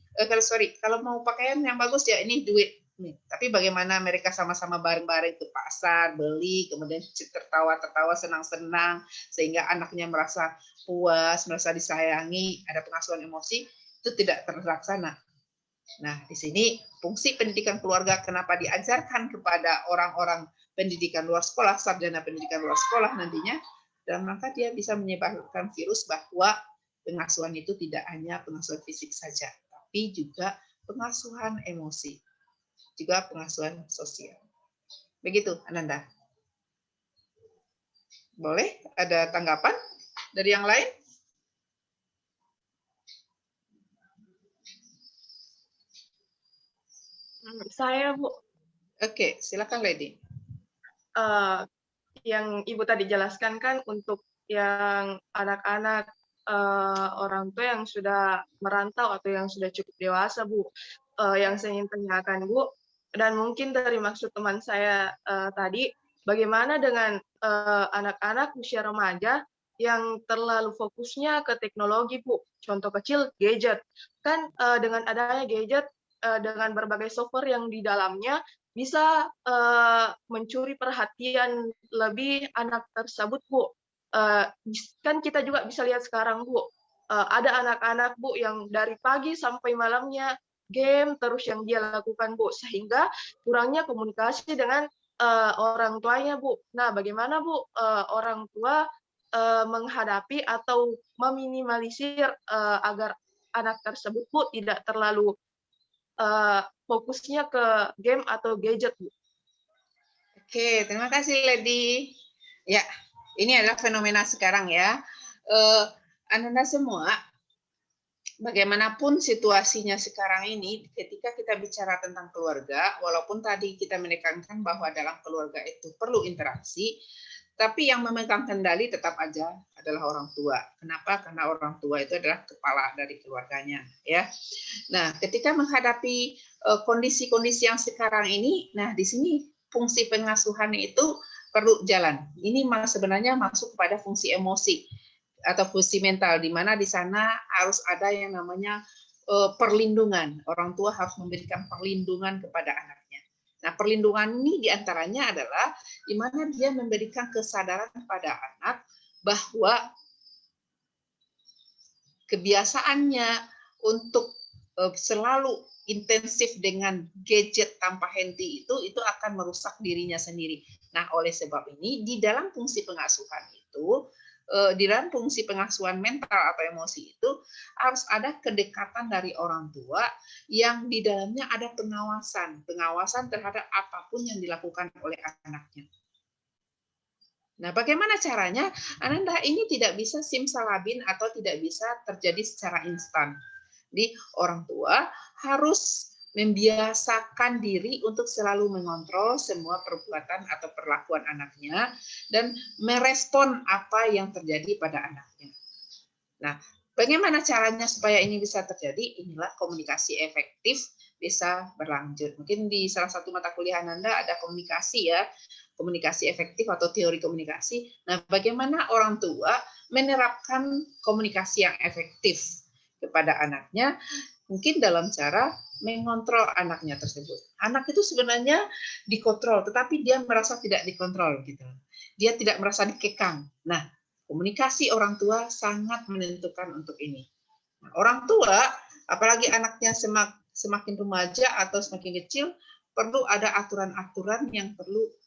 kalau mau pakaian yang bagus ya ini duit nih. Tapi bagaimana mereka sama-sama bareng-bareng ke pasar beli, kemudian tertawa-tertawa senang-senang sehingga anaknya merasa puas, merasa disayangi, ada pengasuhan emosi, itu tidak terlaksana. Nah, di sini fungsi pendidikan keluarga kenapa diajarkan kepada orang-orang pendidikan luar sekolah, sarjana pendidikan luar sekolah nantinya, dalam rangka dia bisa menyebarkan virus bahwa pengasuhan itu tidak hanya pengasuhan fisik saja, tapi juga pengasuhan emosi, juga pengasuhan sosial. Begitu, Ananda. Boleh ada tanggapan dari yang lain? Saya, Bu, Oke, silakan Lady. yang Ibu tadi jelaskan kan untuk yang anak-anak orang tua yang sudah merantau atau yang sudah cukup dewasa, Bu. Yang saya ingin tanyakan, Bu, dan mungkin dari maksud teman saya tadi, bagaimana dengan anak-anak usia remaja yang terlalu fokusnya ke teknologi, Bu? Contoh kecil, gadget. Kan dengan adanya gadget, dengan berbagai software yang di dalamnya, bisa mencuri perhatian lebih anak tersebut, Bu. Kan kita juga bisa lihat sekarang, Bu, ada anak-anak, Bu, yang dari pagi sampai malamnya game terus yang dia lakukan, Bu, sehingga kurangnya komunikasi dengan orang tuanya, Bu. Nah, bagaimana, Bu, orang tua menghadapi atau meminimalisir agar anak tersebut, Bu, tidak terlalu fokusnya ke game atau gadget, Bu? Oke, terima kasih Lady. Ya, ini adalah fenomena sekarang ya. Anda semua, bagaimanapun situasinya sekarang ini, ketika kita bicara tentang keluarga, walaupun tadi kita menekankan bahwa dalam keluarga itu perlu interaksi, tapi yang memegang kendali tetap aja adalah orang tua. Kenapa? Karena orang tua itu adalah kepala dari keluarganya, ya. Nah, ketika menghadapi kondisi-kondisi yang sekarang ini, nah di sini fungsi pengasuhan itu perlu jalan. Ini sebenarnya masuk kepada fungsi emosi atau fungsi mental, di mana di sana harus ada yang namanya perlindungan. Orang tua harus memberikan perlindungan kepada anaknya. Nah, perlindungan ini diantaranya adalah di mana dia memberikan kesadaran pada anak bahwa kebiasaannya untuk selalu intensif dengan gadget tanpa henti itu akan merusak dirinya sendiri. Nah, oleh sebab ini di dalam fungsi pengasuhan itu, di dalam fungsi pengasuhan mental atau emosi itu harus ada kedekatan dari orang tua yang di dalamnya ada pengawasan terhadap apapun yang dilakukan oleh anaknya. Nah, bagaimana caranya? Ananda, ini tidak bisa simsalabim atau tidak bisa terjadi secara instan. Jadi orang tua harus membiasakan diri untuk selalu mengontrol semua perbuatan atau perlakuan anaknya dan merespon apa yang terjadi pada anaknya. Nah, bagaimana caranya supaya ini bisa terjadi? Inilah komunikasi efektif bisa berlanjut. Mungkin di salah satu mata kuliah Anda ada komunikasi ya, komunikasi efektif atau teori komunikasi. Nah, bagaimana orang tua menerapkan komunikasi yang efektif kepada anaknya? Mungkin dalam cara mengontrol anaknya tersebut. Anak itu sebenarnya dikontrol, tetapi dia merasa tidak dikontrol gitu. Dia tidak merasa dikekang. Nah, komunikasi orang tua sangat menentukan untuk ini. Nah, orang tua, apalagi anaknya semakin remaja atau semakin kecil, perlu ada aturan-aturan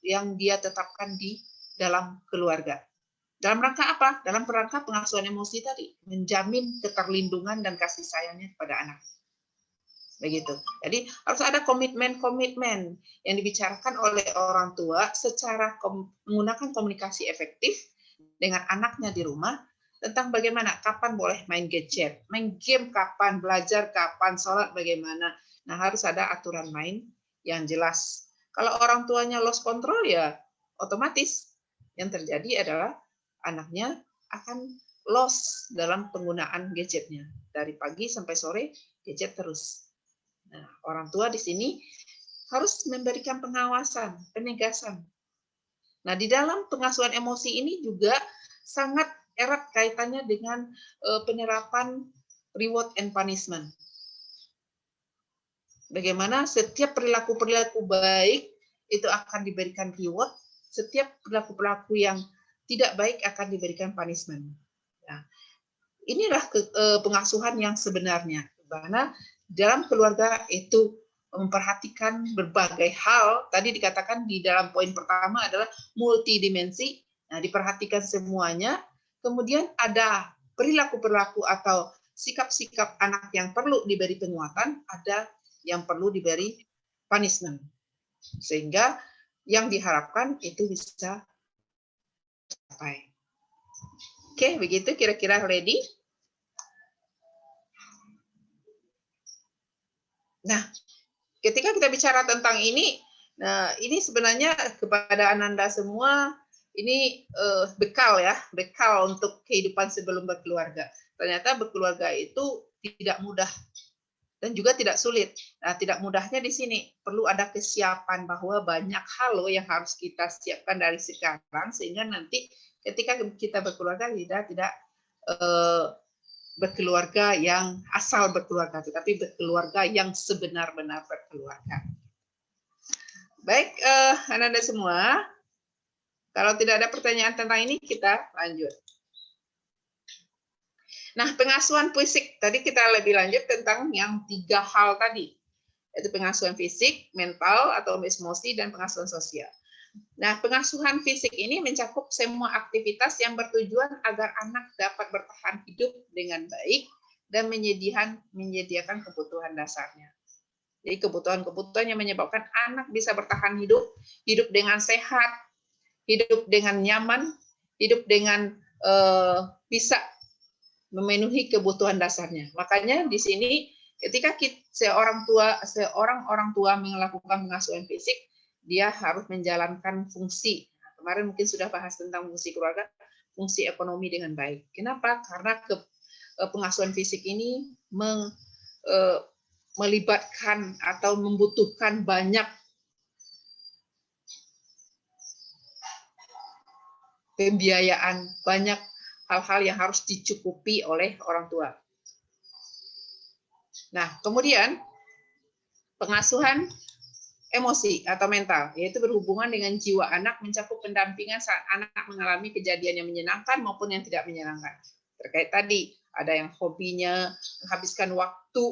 yang dia tetapkan di dalam keluarga. Dalam rangka apa? Dalam rangka pengasuhan emosi tadi, menjamin keterlindungan dan kasih sayangnya kepada anak. Begitu. Jadi harus ada komitmen-komitmen yang dibicarakan oleh orang tua secara menggunakan komunikasi efektif dengan anaknya di rumah tentang bagaimana, kapan boleh main gadget, main game kapan, belajar kapan, sholat bagaimana. Nah, harus ada aturan main yang jelas. Kalau orang tuanya lost control, ya otomatis yang terjadi adalah anaknya akan lost dalam penggunaan gadgetnya. Dari pagi sampai sore, gadget terus. Nah, orang tua di sini harus memberikan pengawasan, penegasan. Nah, di dalam pengasuhan emosi ini juga sangat erat kaitannya dengan penerapan reward and punishment. Bagaimana setiap perilaku-perilaku baik itu akan diberikan reward, setiap perilaku-perilaku yang tidak baik akan diberikan punishment. Nah, inilah pengasuhan yang sebenarnya, karena dalam keluarga itu memperhatikan berbagai hal. Tadi dikatakan di dalam poin pertama adalah multidimensi, Nah, diperhatikan semuanya, kemudian ada perilaku-perilaku atau sikap-sikap anak yang perlu diberi penguatan, ada yang perlu diberi punishment. Sehingga yang diharapkan itu bisa tercapai. Oke, begitu kira-kira ready? Nah, ketika kita bicara tentang ini, nah ini sebenarnya kepada Ananda semua, ini bekal ya, bekal untuk kehidupan sebelum berkeluarga. Ternyata berkeluarga itu tidak mudah dan juga tidak sulit. Nah, tidak mudahnya di sini perlu ada kesiapan bahwa banyak hal loh yang harus kita siapkan dari sekarang sehingga nanti ketika kita berkeluarga tidak berkeluarga yang asal berkeluarga, tetapi berkeluarga yang sebenar-benar berkeluarga. Baik, Ananda semua, kalau tidak ada pertanyaan tentang ini, kita lanjut. Nah, pengasuhan fisik, tadi kita lebih lanjut tentang yang 3 hal tadi, yaitu pengasuhan fisik, mental, atau emosi, dan pengasuhan sosial. Nah, pengasuhan fisik ini mencakup semua aktivitas yang bertujuan agar anak dapat bertahan hidup dengan baik dan menyediakan kebutuhan dasarnya. Jadi kebutuhan-kebutuhan yang menyebabkan anak bisa bertahan hidup, hidup dengan sehat, hidup dengan nyaman, hidup dengan bisa memenuhi kebutuhan dasarnya. Makanya di sini ketika seorang orang tua melakukan pengasuhan fisik, dia harus menjalankan fungsi. Kemarin mungkin sudah bahas tentang fungsi keluarga, fungsi ekonomi dengan baik. Kenapa? Karena pengasuhan fisik ini melibatkan atau membutuhkan banyak pembiayaan, banyak hal-hal yang harus dicukupi oleh orang tua. Nah, kemudian pengasuhan emosi atau mental, yaitu berhubungan dengan jiwa anak, mencakup pendampingan saat anak mengalami kejadian yang menyenangkan maupun yang tidak menyenangkan. Terkait tadi, ada yang hobinya menghabiskan waktu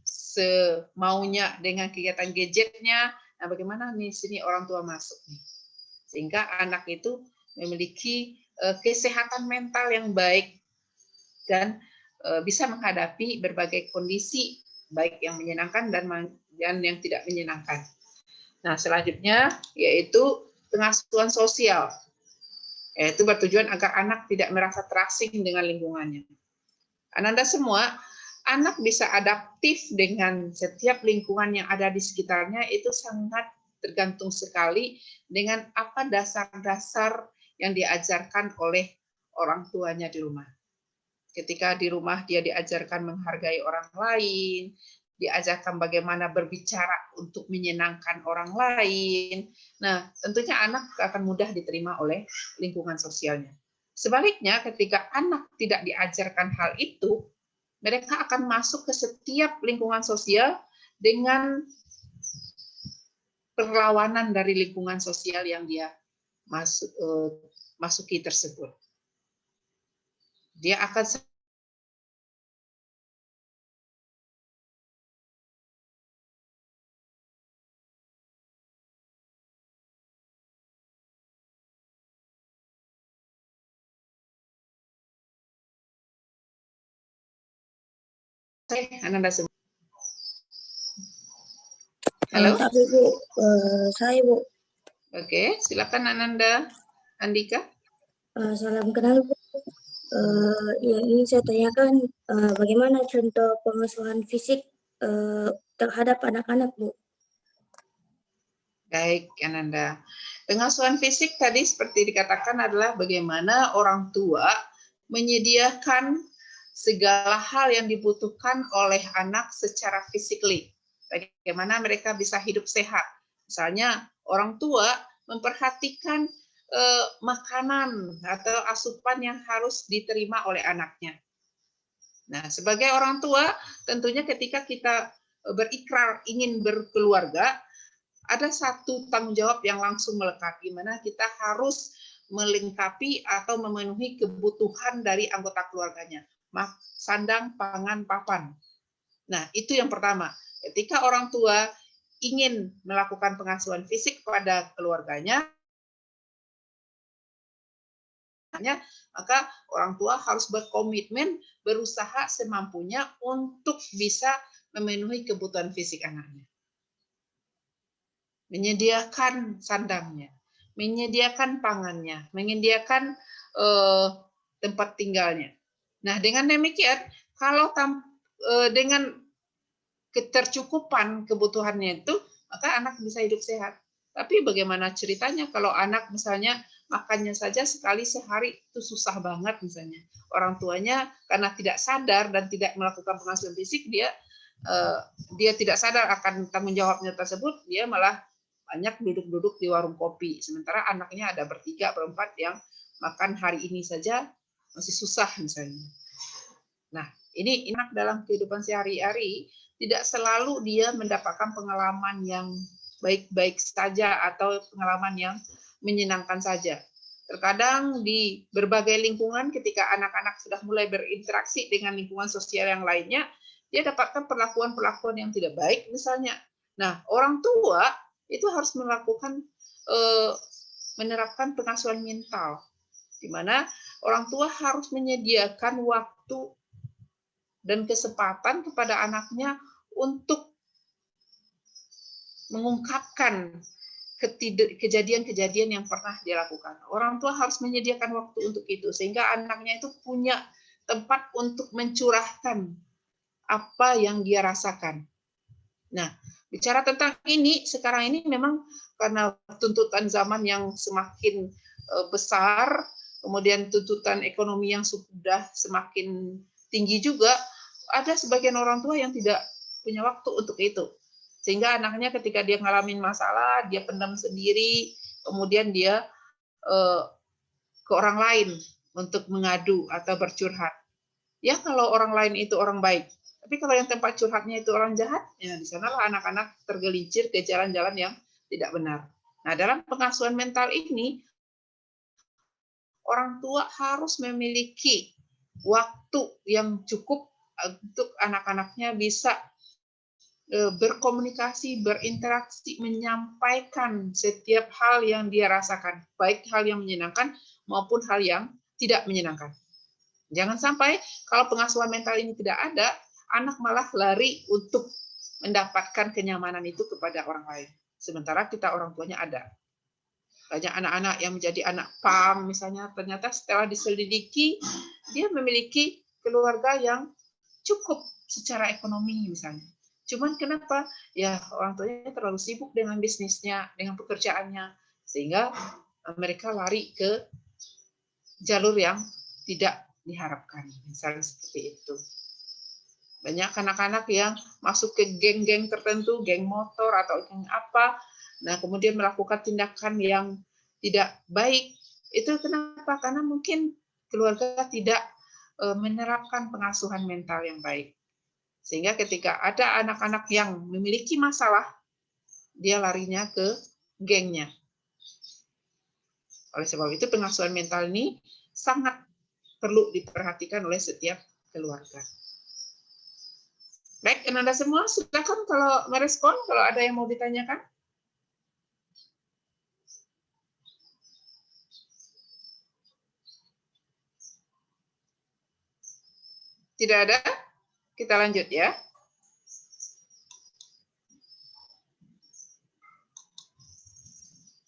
semaunya dengan kegiatan gadgetnya. Nah, bagaimana di sini orang tua masuk nih, sehingga anak itu memiliki kesehatan mental yang baik dan bisa menghadapi berbagai kondisi baik yang menyenangkan dan yang tidak menyenangkan. Nah, selanjutnya yaitu pengasuhan sosial, yaitu bertujuan agar anak tidak merasa terasing dengan lingkungannya. Ananda semua, anak bisa adaptif dengan setiap lingkungan yang ada di sekitarnya, itu sangat tergantung sekali dengan apa dasar-dasar yang diajarkan oleh orang tuanya di rumah. Ketika di rumah dia diajarkan menghargai orang lain, diajarkan bagaimana berbicara untuk menyenangkan orang lain. Nah, tentunya anak akan mudah diterima oleh lingkungan sosialnya. Sebaliknya, ketika anak tidak diajarkan hal itu, mereka akan masuk ke setiap lingkungan sosial dengan perlawanan dari lingkungan sosial yang dia masuki tersebut. Dia akan Ananda semua. Halo? Bu, saya Bu. Oke, silakan Ananda. Andika. Salam kenal Bu. Yang ingin saya tanyakan, bagaimana contoh pengasuhan fisik terhadap anak-anak Bu? Baik, Ananda. Pengasuhan fisik tadi seperti dikatakan adalah bagaimana orang tua menyediakan segala hal yang dibutuhkan oleh anak secara physically. Bagaimana mereka bisa hidup sehat. Misalnya orang tua memperhatikan makanan atau asupan yang harus diterima oleh anaknya. Nah, sebagai orang tua, tentunya ketika kita berikrar ingin berkeluarga, ada satu tanggung jawab yang langsung melekat, di mana kita harus melengkapi atau memenuhi kebutuhan dari anggota keluarganya. Sandang, pangan, papan. Nah, itu yang pertama. Ketika orang tua ingin melakukan pengasuhan fisik pada keluarganya, maka orang tua harus berkomitmen, berusaha semampunya untuk bisa memenuhi kebutuhan fisik anaknya. Menyediakan sandangnya, menyediakan pangannya, menyediakan tempat tinggalnya. Nah, dengan demikian, kalau dengan ketercukupan kebutuhannya itu, maka anak bisa hidup sehat. Tapi bagaimana ceritanya kalau anak misalnya makannya saja sekali sehari itu susah banget misalnya. Orang tuanya karena tidak sadar dan tidak melakukan pengasuhan fisik, dia tidak sadar akan tanggung jawabnya tersebut, dia malah banyak duduk-duduk di warung kopi. Sementara anaknya ada bertiga, berempat yang makan hari ini saja masih susah misalnya. Nah, ini anak dalam kehidupan sehari-hari tidak selalu dia mendapatkan pengalaman yang baik-baik saja atau pengalaman yang menyenangkan saja. Terkadang di berbagai lingkungan ketika anak-anak sudah mulai berinteraksi dengan lingkungan sosial yang lainnya, dia dapatkan perlakuan-perlakuan yang tidak baik misalnya. Nah, orang tua itu harus menerapkan pengasuhan mental, di mana orang tua harus menyediakan waktu dan kesempatan kepada anaknya untuk mengungkapkan kejadian-kejadian yang pernah dia lakukan. Orang tua harus menyediakan waktu untuk itu, sehingga anaknya itu punya tempat untuk mencurahkan apa yang dia rasakan. Nah, bicara tentang ini, sekarang ini memang karena tuntutan zaman yang semakin besar, kemudian tuntutan ekonomi yang sudah semakin tinggi juga, ada sebagian orang tua yang tidak punya waktu untuk itu. Sehingga anaknya ketika dia ngalamin masalah, dia pendam sendiri, kemudian dia ke orang lain untuk mengadu atau bercurhat. Ya kalau orang lain itu orang baik, tapi kalau yang tempat curhatnya itu orang jahat, ya di sanalah anak-anak tergelincir ke jalan-jalan yang tidak benar. Nah, dalam pengasuhan mental ini, orang tua harus memiliki waktu yang cukup untuk anak-anaknya bisa berkomunikasi, berinteraksi, menyampaikan setiap hal yang dia rasakan, baik hal yang menyenangkan maupun hal yang tidak menyenangkan. Jangan sampai kalau pengasuhan mental ini tidak ada, anak malah lari untuk mendapatkan kenyamanan itu kepada orang lain. Sementara kita orang tuanya ada. Banyak anak-anak yang menjadi anak PAM misalnya, ternyata setelah diselidiki, dia memiliki keluarga yang cukup secara ekonomi misalnya. Cuman kenapa? Ya orang tuanya terlalu sibuk dengan bisnisnya, dengan pekerjaannya, sehingga mereka lari ke jalur yang tidak diharapkan. Misalnya seperti itu. Banyak anak-anak yang masuk ke geng-geng tertentu, geng motor atau geng apa, nah kemudian melakukan tindakan yang tidak baik. Itu kenapa? Karena mungkin keluarga tidak menerapkan pengasuhan mental yang baik. Sehingga ketika ada anak-anak yang memiliki masalah, dia larinya ke gengnya. Oleh sebab itu pengasuhan mental ini sangat perlu diperhatikan oleh setiap keluarga. Baik, Anda semua silakan kalau merespon, kalau ada yang mau ditanyakan. Tidak ada? Kita lanjut ya.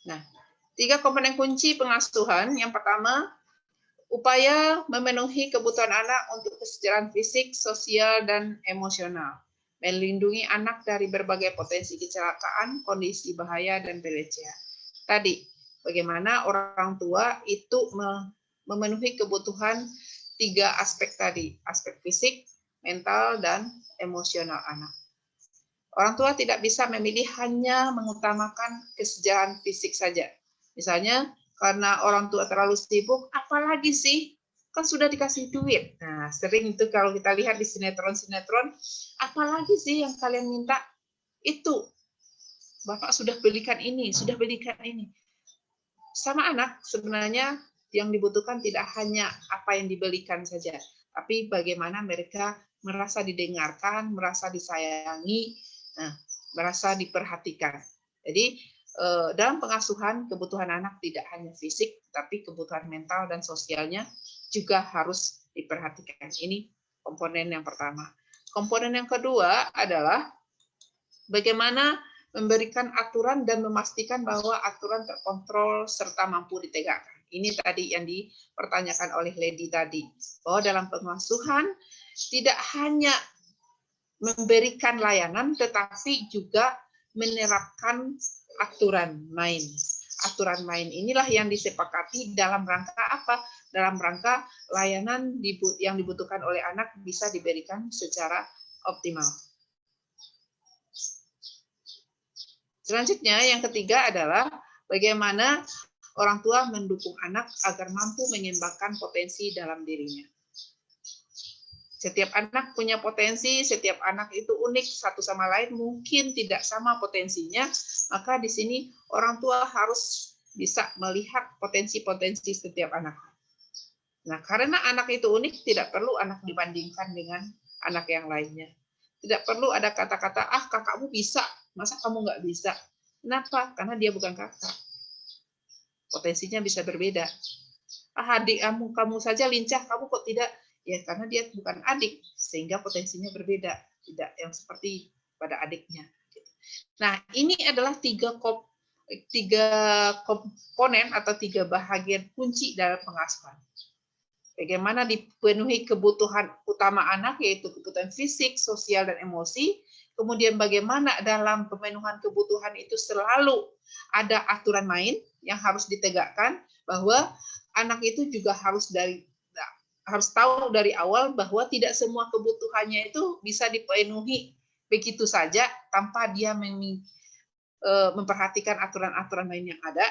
Nah, 3 komponen kunci pengasuhan. Yang pertama, upaya memenuhi kebutuhan anak untuk kesejahteraan fisik, sosial, dan emosional. Melindungi anak dari berbagai potensi kecelakaan, kondisi bahaya, dan pelecehan. Tadi, bagaimana orang tua itu memenuhi kebutuhan 3 aspek tadi, aspek fisik, mental, dan emosional anak. Orang tua tidak bisa memilih hanya mengutamakan kesejahteraan fisik saja. Misalnya, karena orang tua terlalu sibuk, apalagi sih? Kan sudah dikasih duit. Nah, sering itu kalau kita lihat di sinetron-sinetron, apalagi sih yang kalian minta? Itu. Bapak sudah belikan ini, sudah belikan ini. Sama anak, sebenarnya yang dibutuhkan tidak hanya apa yang dibelikan saja, tapi bagaimana mereka merasa didengarkan, merasa disayangi, nah, merasa diperhatikan. Jadi dalam pengasuhan kebutuhan anak tidak hanya fisik, tapi kebutuhan mental dan sosialnya juga harus diperhatikan. Ini komponen yang pertama. Komponen yang kedua adalah bagaimana memberikan aturan dan memastikan bahwa aturan terkontrol serta mampu ditegakkan. Ini tadi yang dipertanyakan oleh Lady tadi, bahwa dalam pengasuhan tidak hanya memberikan layanan, tetapi juga menerapkan aturan main. Aturan main inilah yang disepakati dalam rangka apa? Dalam rangka layanan yang dibutuhkan oleh anak bisa diberikan secara optimal. Selanjutnya, yang ketiga adalah bagaimana orang tua mendukung anak agar mampu mengembangkan potensi dalam dirinya. Setiap anak punya potensi, setiap anak itu unik satu sama lain, mungkin tidak sama potensinya, maka di sini orang tua harus bisa melihat potensi-potensi setiap anak. Nah, karena anak itu unik, tidak perlu anak dibandingkan dengan anak yang lainnya. Tidak perlu ada kata-kata, ah kakakmu bisa, masa kamu nggak bisa? Kenapa? Karena dia bukan kakak. Potensinya bisa berbeda. Ah, adik kamu saja lincah, kamu kok tidak? Ya karena dia bukan adik, sehingga potensinya berbeda, tidak yang seperti pada adiknya. Nah, ini adalah tiga komponen atau tiga bahagian kunci dalam pengasuhan. Bagaimana dipenuhi kebutuhan utama anak, yaitu kebutuhan fisik, sosial, dan emosi. Kemudian bagaimana dalam pemenuhan kebutuhan itu selalu ada aturan main yang harus ditegakkan, bahwa anak itu juga harus tahu dari awal bahwa tidak semua kebutuhannya itu bisa dipenuhi begitu saja tanpa dia memperhatikan aturan-aturan lain yang ada.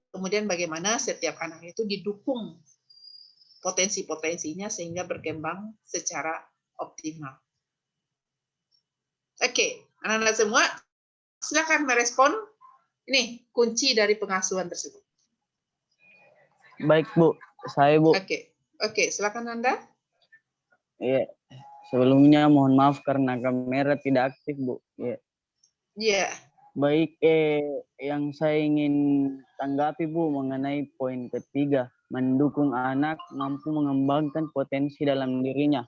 Kemudian bagaimana setiap anak itu didukung potensi-potensinya sehingga berkembang secara optimal. Oke, anak-anak semua silakan merespon ini kunci dari pengasuhan tersebut. Baik, Bu. Saya, Bu. Oke, silakan Anda. Iya. Sebelumnya mohon maaf karena kamera tidak aktif, Bu. Iya. Iya. Baik, yang saya ingin tanggapi, Bu, mengenai poin ketiga, mendukung anak mampu mengembangkan potensi dalam dirinya.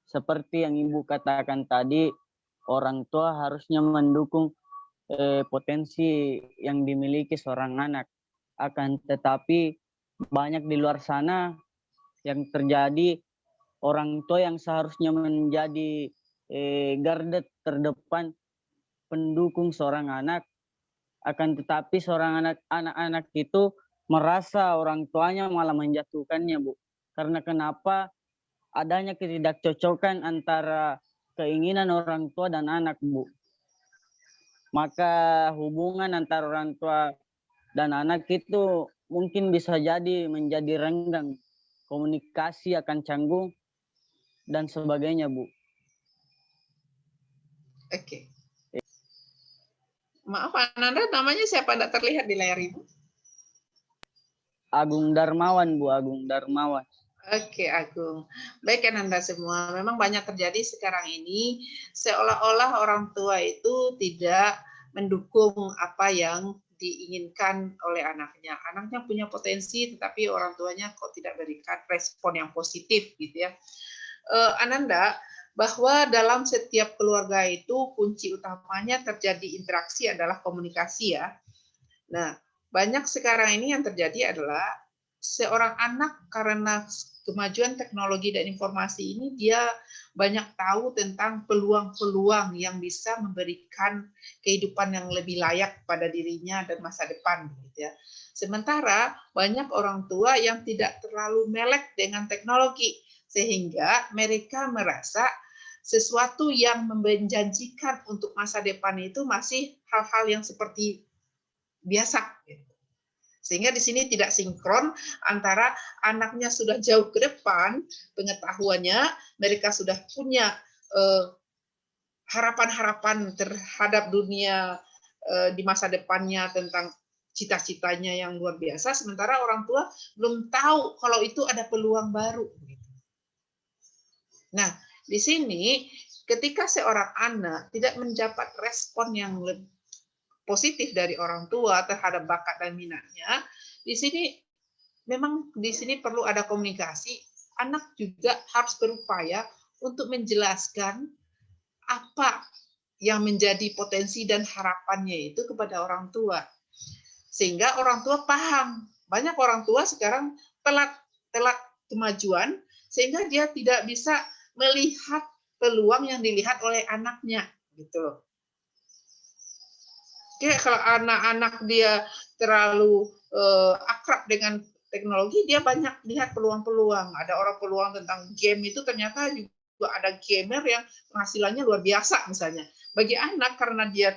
Seperti yang Ibu katakan tadi, orang tua harusnya mendukung potensi yang dimiliki seorang anak. Akan tetapi banyak di luar sana yang terjadi, orang tua yang seharusnya menjadi garda terdepan pendukung seorang anak, akan tetapi seorang anak-anak itu merasa orang tuanya malah menjatuhkannya, Bu. Karena kenapa? Adanya ketidakcocokan antara keinginan orang tua dan anak, Bu. Maka hubungan antara orang tua dan anak itu mungkin bisa jadi menjadi renggang, komunikasi akan canggung, dan sebagainya, Bu. Oke. Maaf, Ananda, namanya siapa? Tidak terlihat di layar Ibu. Agung Darmawan, Bu. Agung Darmawan. Oke, Agung. Baik, Ananda semua. Memang banyak terjadi sekarang ini, seolah-olah orang tua itu tidak mendukung apa yang diinginkan oleh anaknya. Anaknya punya potensi, tetapi orang tuanya kok tidak berikan respon yang positif, gitu ya. Ananda, bahwa dalam setiap keluarga itu kunci utamanya terjadi interaksi adalah komunikasi ya. Nah, banyak sekarang ini yang terjadi adalah seorang anak karena kemajuan teknologi dan informasi ini dia banyak tahu tentang peluang-peluang yang bisa memberikan kehidupan yang lebih layak pada dirinya dan masa depan gitu ya. Sementara banyak orang tua yang tidak terlalu melek dengan teknologi sehingga mereka merasa sesuatu yang menjanjikan untuk masa depan itu masih hal-hal yang seperti biasa gitu. Sehingga di sini tidak sinkron antara anaknya sudah jauh ke depan pengetahuannya, mereka sudah punya harapan-harapan terhadap dunia di masa depannya tentang cita-citanya yang luar biasa, sementara orang tua belum tahu kalau itu ada peluang baru. Nah, di sini ketika seorang anak tidak mendapat respon yang positif dari orang tua terhadap bakat dan minatnya, di sini memang perlu ada komunikasi. Anak juga harus berupaya untuk menjelaskan apa yang menjadi potensi dan harapannya itu kepada orang tua. Sehingga orang tua paham. Banyak orang tua sekarang telat kemajuan, sehingga dia tidak bisa melihat peluang yang dilihat oleh anaknya. Gitu loh. Kayak kalau anak-anak dia terlalu akrab dengan teknologi, dia banyak lihat peluang-peluang. Ada orang peluang tentang game itu ternyata juga ada gamer yang penghasilannya luar biasa misalnya. Bagi anak karena dia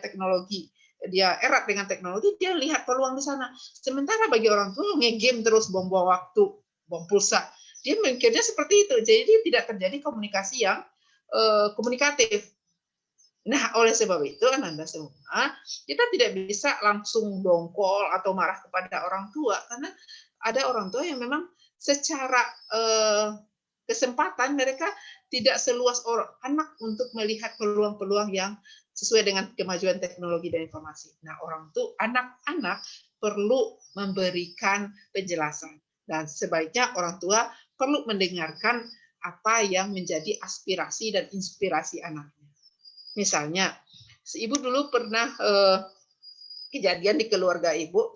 erat dengan teknologi, dia lihat peluang di sana. Sementara bagi orang tua nge-game terus buang-buang waktu, buang pulsa. Dia mikirnya seperti itu. Jadi tidak terjadi komunikasi yang komunikatif. Nah, oleh sebab itu, Ananda semua, kita tidak bisa langsung dongkol atau marah kepada orang tua, karena ada orang tua yang memang secara kesempatan mereka tidak seluas anak untuk melihat peluang-peluang yang sesuai dengan kemajuan teknologi dan informasi. Nah, anak-anak perlu memberikan penjelasan, dan sebaiknya orang tua perlu mendengarkan apa yang menjadi aspirasi dan inspirasi anaknya. Misalnya, ibu dulu pernah kejadian di keluarga ibu,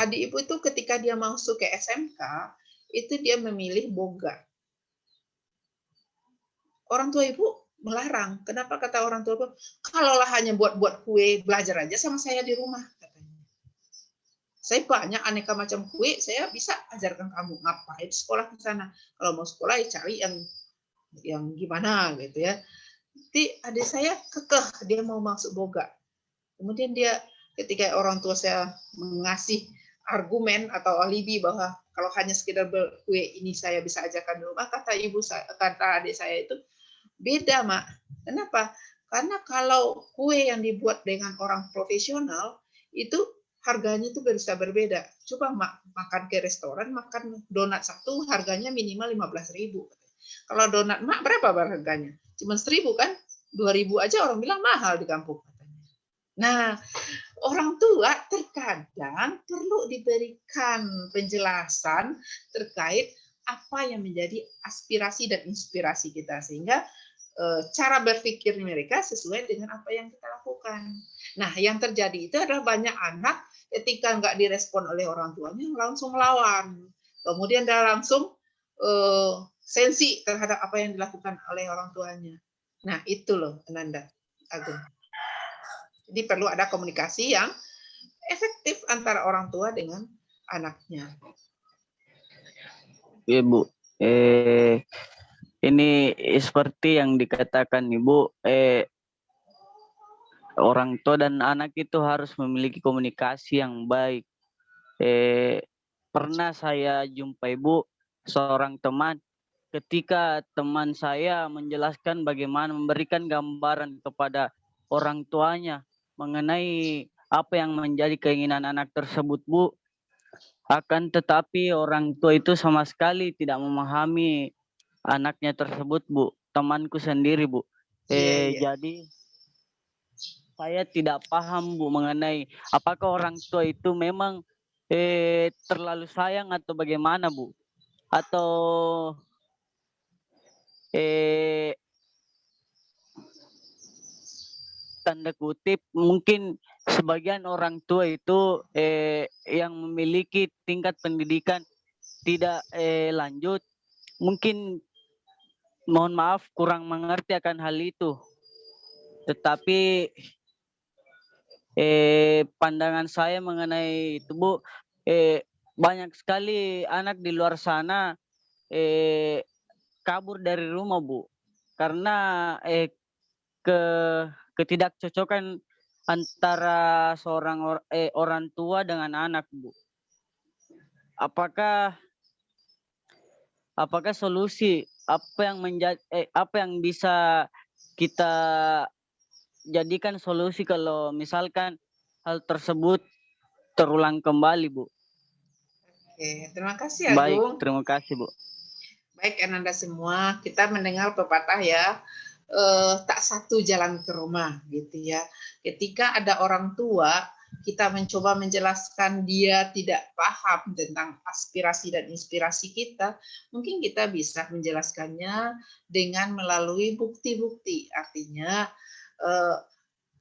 adik ibu itu ketika dia masuk ke SMK, itu dia memilih boga. Orang tua ibu melarang. Kenapa kata orang tua ibu? Kalaulah hanya buat-buat kue, belajar aja sama saya di rumah, katanya. Saya banyak aneka macam kue, saya bisa ajarkan kamu. Ngapain sekolah di sana? Kalau mau sekolah, ya cari yang gimana gitu ya. Jadi adik saya kekeh dia mau masuk boga. Kemudian dia ketika orang tua saya mengasih argumen atau alibi bahwa kalau hanya sekedar kue ini saya bisa ajarkan di rumah, kata adik saya itu beda, Mak. Kenapa? Karena kalau kue yang dibuat dengan orang profesional itu harganya itu bisa berbeda. Coba Mak makan ke restoran, makan donat satu harganya minimal 15.000. Kalau donat Mak berapa harganya? Cuma 1.000 kan? 2.000 aja orang bilang mahal di kampung katanya. Nah, orang tua terkadang perlu diberikan penjelasan terkait apa yang menjadi aspirasi dan inspirasi kita, sehingga cara berpikir mereka sesuai dengan apa yang kita lakukan. Nah, yang terjadi itu adalah banyak anak ketika nggak direspon oleh orang tuanya langsung lawan. Kemudian dia langsung sensi terhadap apa yang dilakukan oleh orang tuanya. Nah, itu loh, Ananda, Agung. Jadi perlu ada komunikasi yang efektif antara orang tua dengan anaknya. Iya, Bu. Ini seperti yang dikatakan Ibu, orang tua dan anak itu harus memiliki komunikasi yang baik. Pernah saya jumpa Ibu, seorang teman, ketika teman saya menjelaskan bagaimana memberikan gambaran kepada orang tuanya mengenai apa yang menjadi keinginan anak tersebut, Bu. Akan tetapi orang tua itu sama sekali tidak memahami anaknya tersebut, Bu. Temanku sendiri, Bu. Jadi saya tidak paham, Bu, mengenai apakah orang tua itu memang terlalu sayang atau bagaimana, Bu? Atau tanda kutip mungkin sebagian orang tua itu yang memiliki tingkat pendidikan tidak lanjut, mungkin mohon maaf kurang mengerti akan hal itu. Tetapi pandangan saya mengenai itu, Bu, banyak sekali anak di luar sana kabur dari rumah, Bu, karena ketidakcocokan antara seorang orang tua dengan anak, Bu. Apakah solusi apa yang bisa kita jadikan solusi kalau misalkan hal tersebut terulang kembali, Bu? Oke, terima kasih Agung. Baik, terima kasih, Bu. Baik, Ananda semua, kita mendengar pepatah ya, tak satu jalan ke Roma gitu ya. Ketika ada orang tua, kita mencoba menjelaskan dia tidak paham tentang aspirasi dan inspirasi kita, mungkin kita bisa menjelaskannya dengan melalui bukti-bukti. Artinya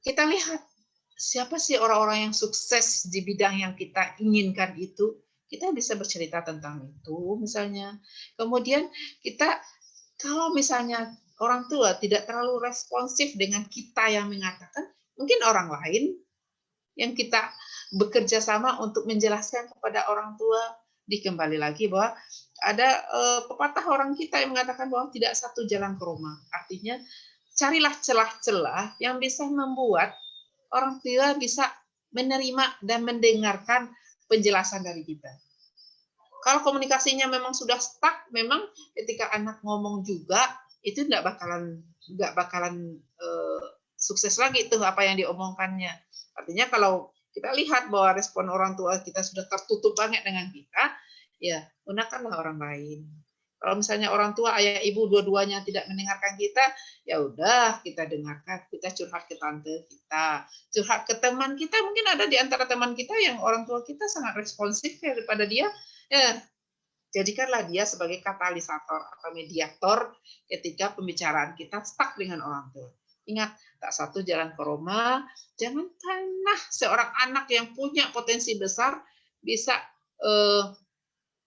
kita lihat siapa sih orang-orang yang sukses di bidang yang kita inginkan itu, kita bisa bercerita tentang itu misalnya. Kemudian kita, kalau misalnya orang tua tidak terlalu responsif dengan kita yang mengatakan, mungkin orang lain yang kita bekerja sama untuk menjelaskan kepada orang tua. Dikembali lagi bahwa ada pepatah orang kita yang mengatakan bahwa tidak satu jalan ke Roma. Artinya carilah celah-celah yang bisa membuat orang tua bisa menerima dan mendengarkan penjelasan dari kita. Kalau komunikasinya memang sudah stuck, memang ketika anak ngomong juga itu nggak bakalan sukses lagi tuh apa yang diomongkannya. Artinya kalau kita lihat bahwa respon orang tua kita sudah tertutup banget dengan kita, ya gunakanlah orang lain. Kalau misalnya orang tua, ayah, ibu dua-duanya tidak mendengarkan kita, ya udah kita dengarkan, kita curhat ke tante kita, curhat ke teman kita. Mungkin ada di antara teman kita yang orang tua kita sangat responsif daripada dia. Ya, jadikanlah dia sebagai katalisator atau mediator ketika pembicaraan kita stuck dengan orang tua. Ingat, tak satu jalan ke Roma. Jangan pernah seorang anak yang punya potensi besar bisa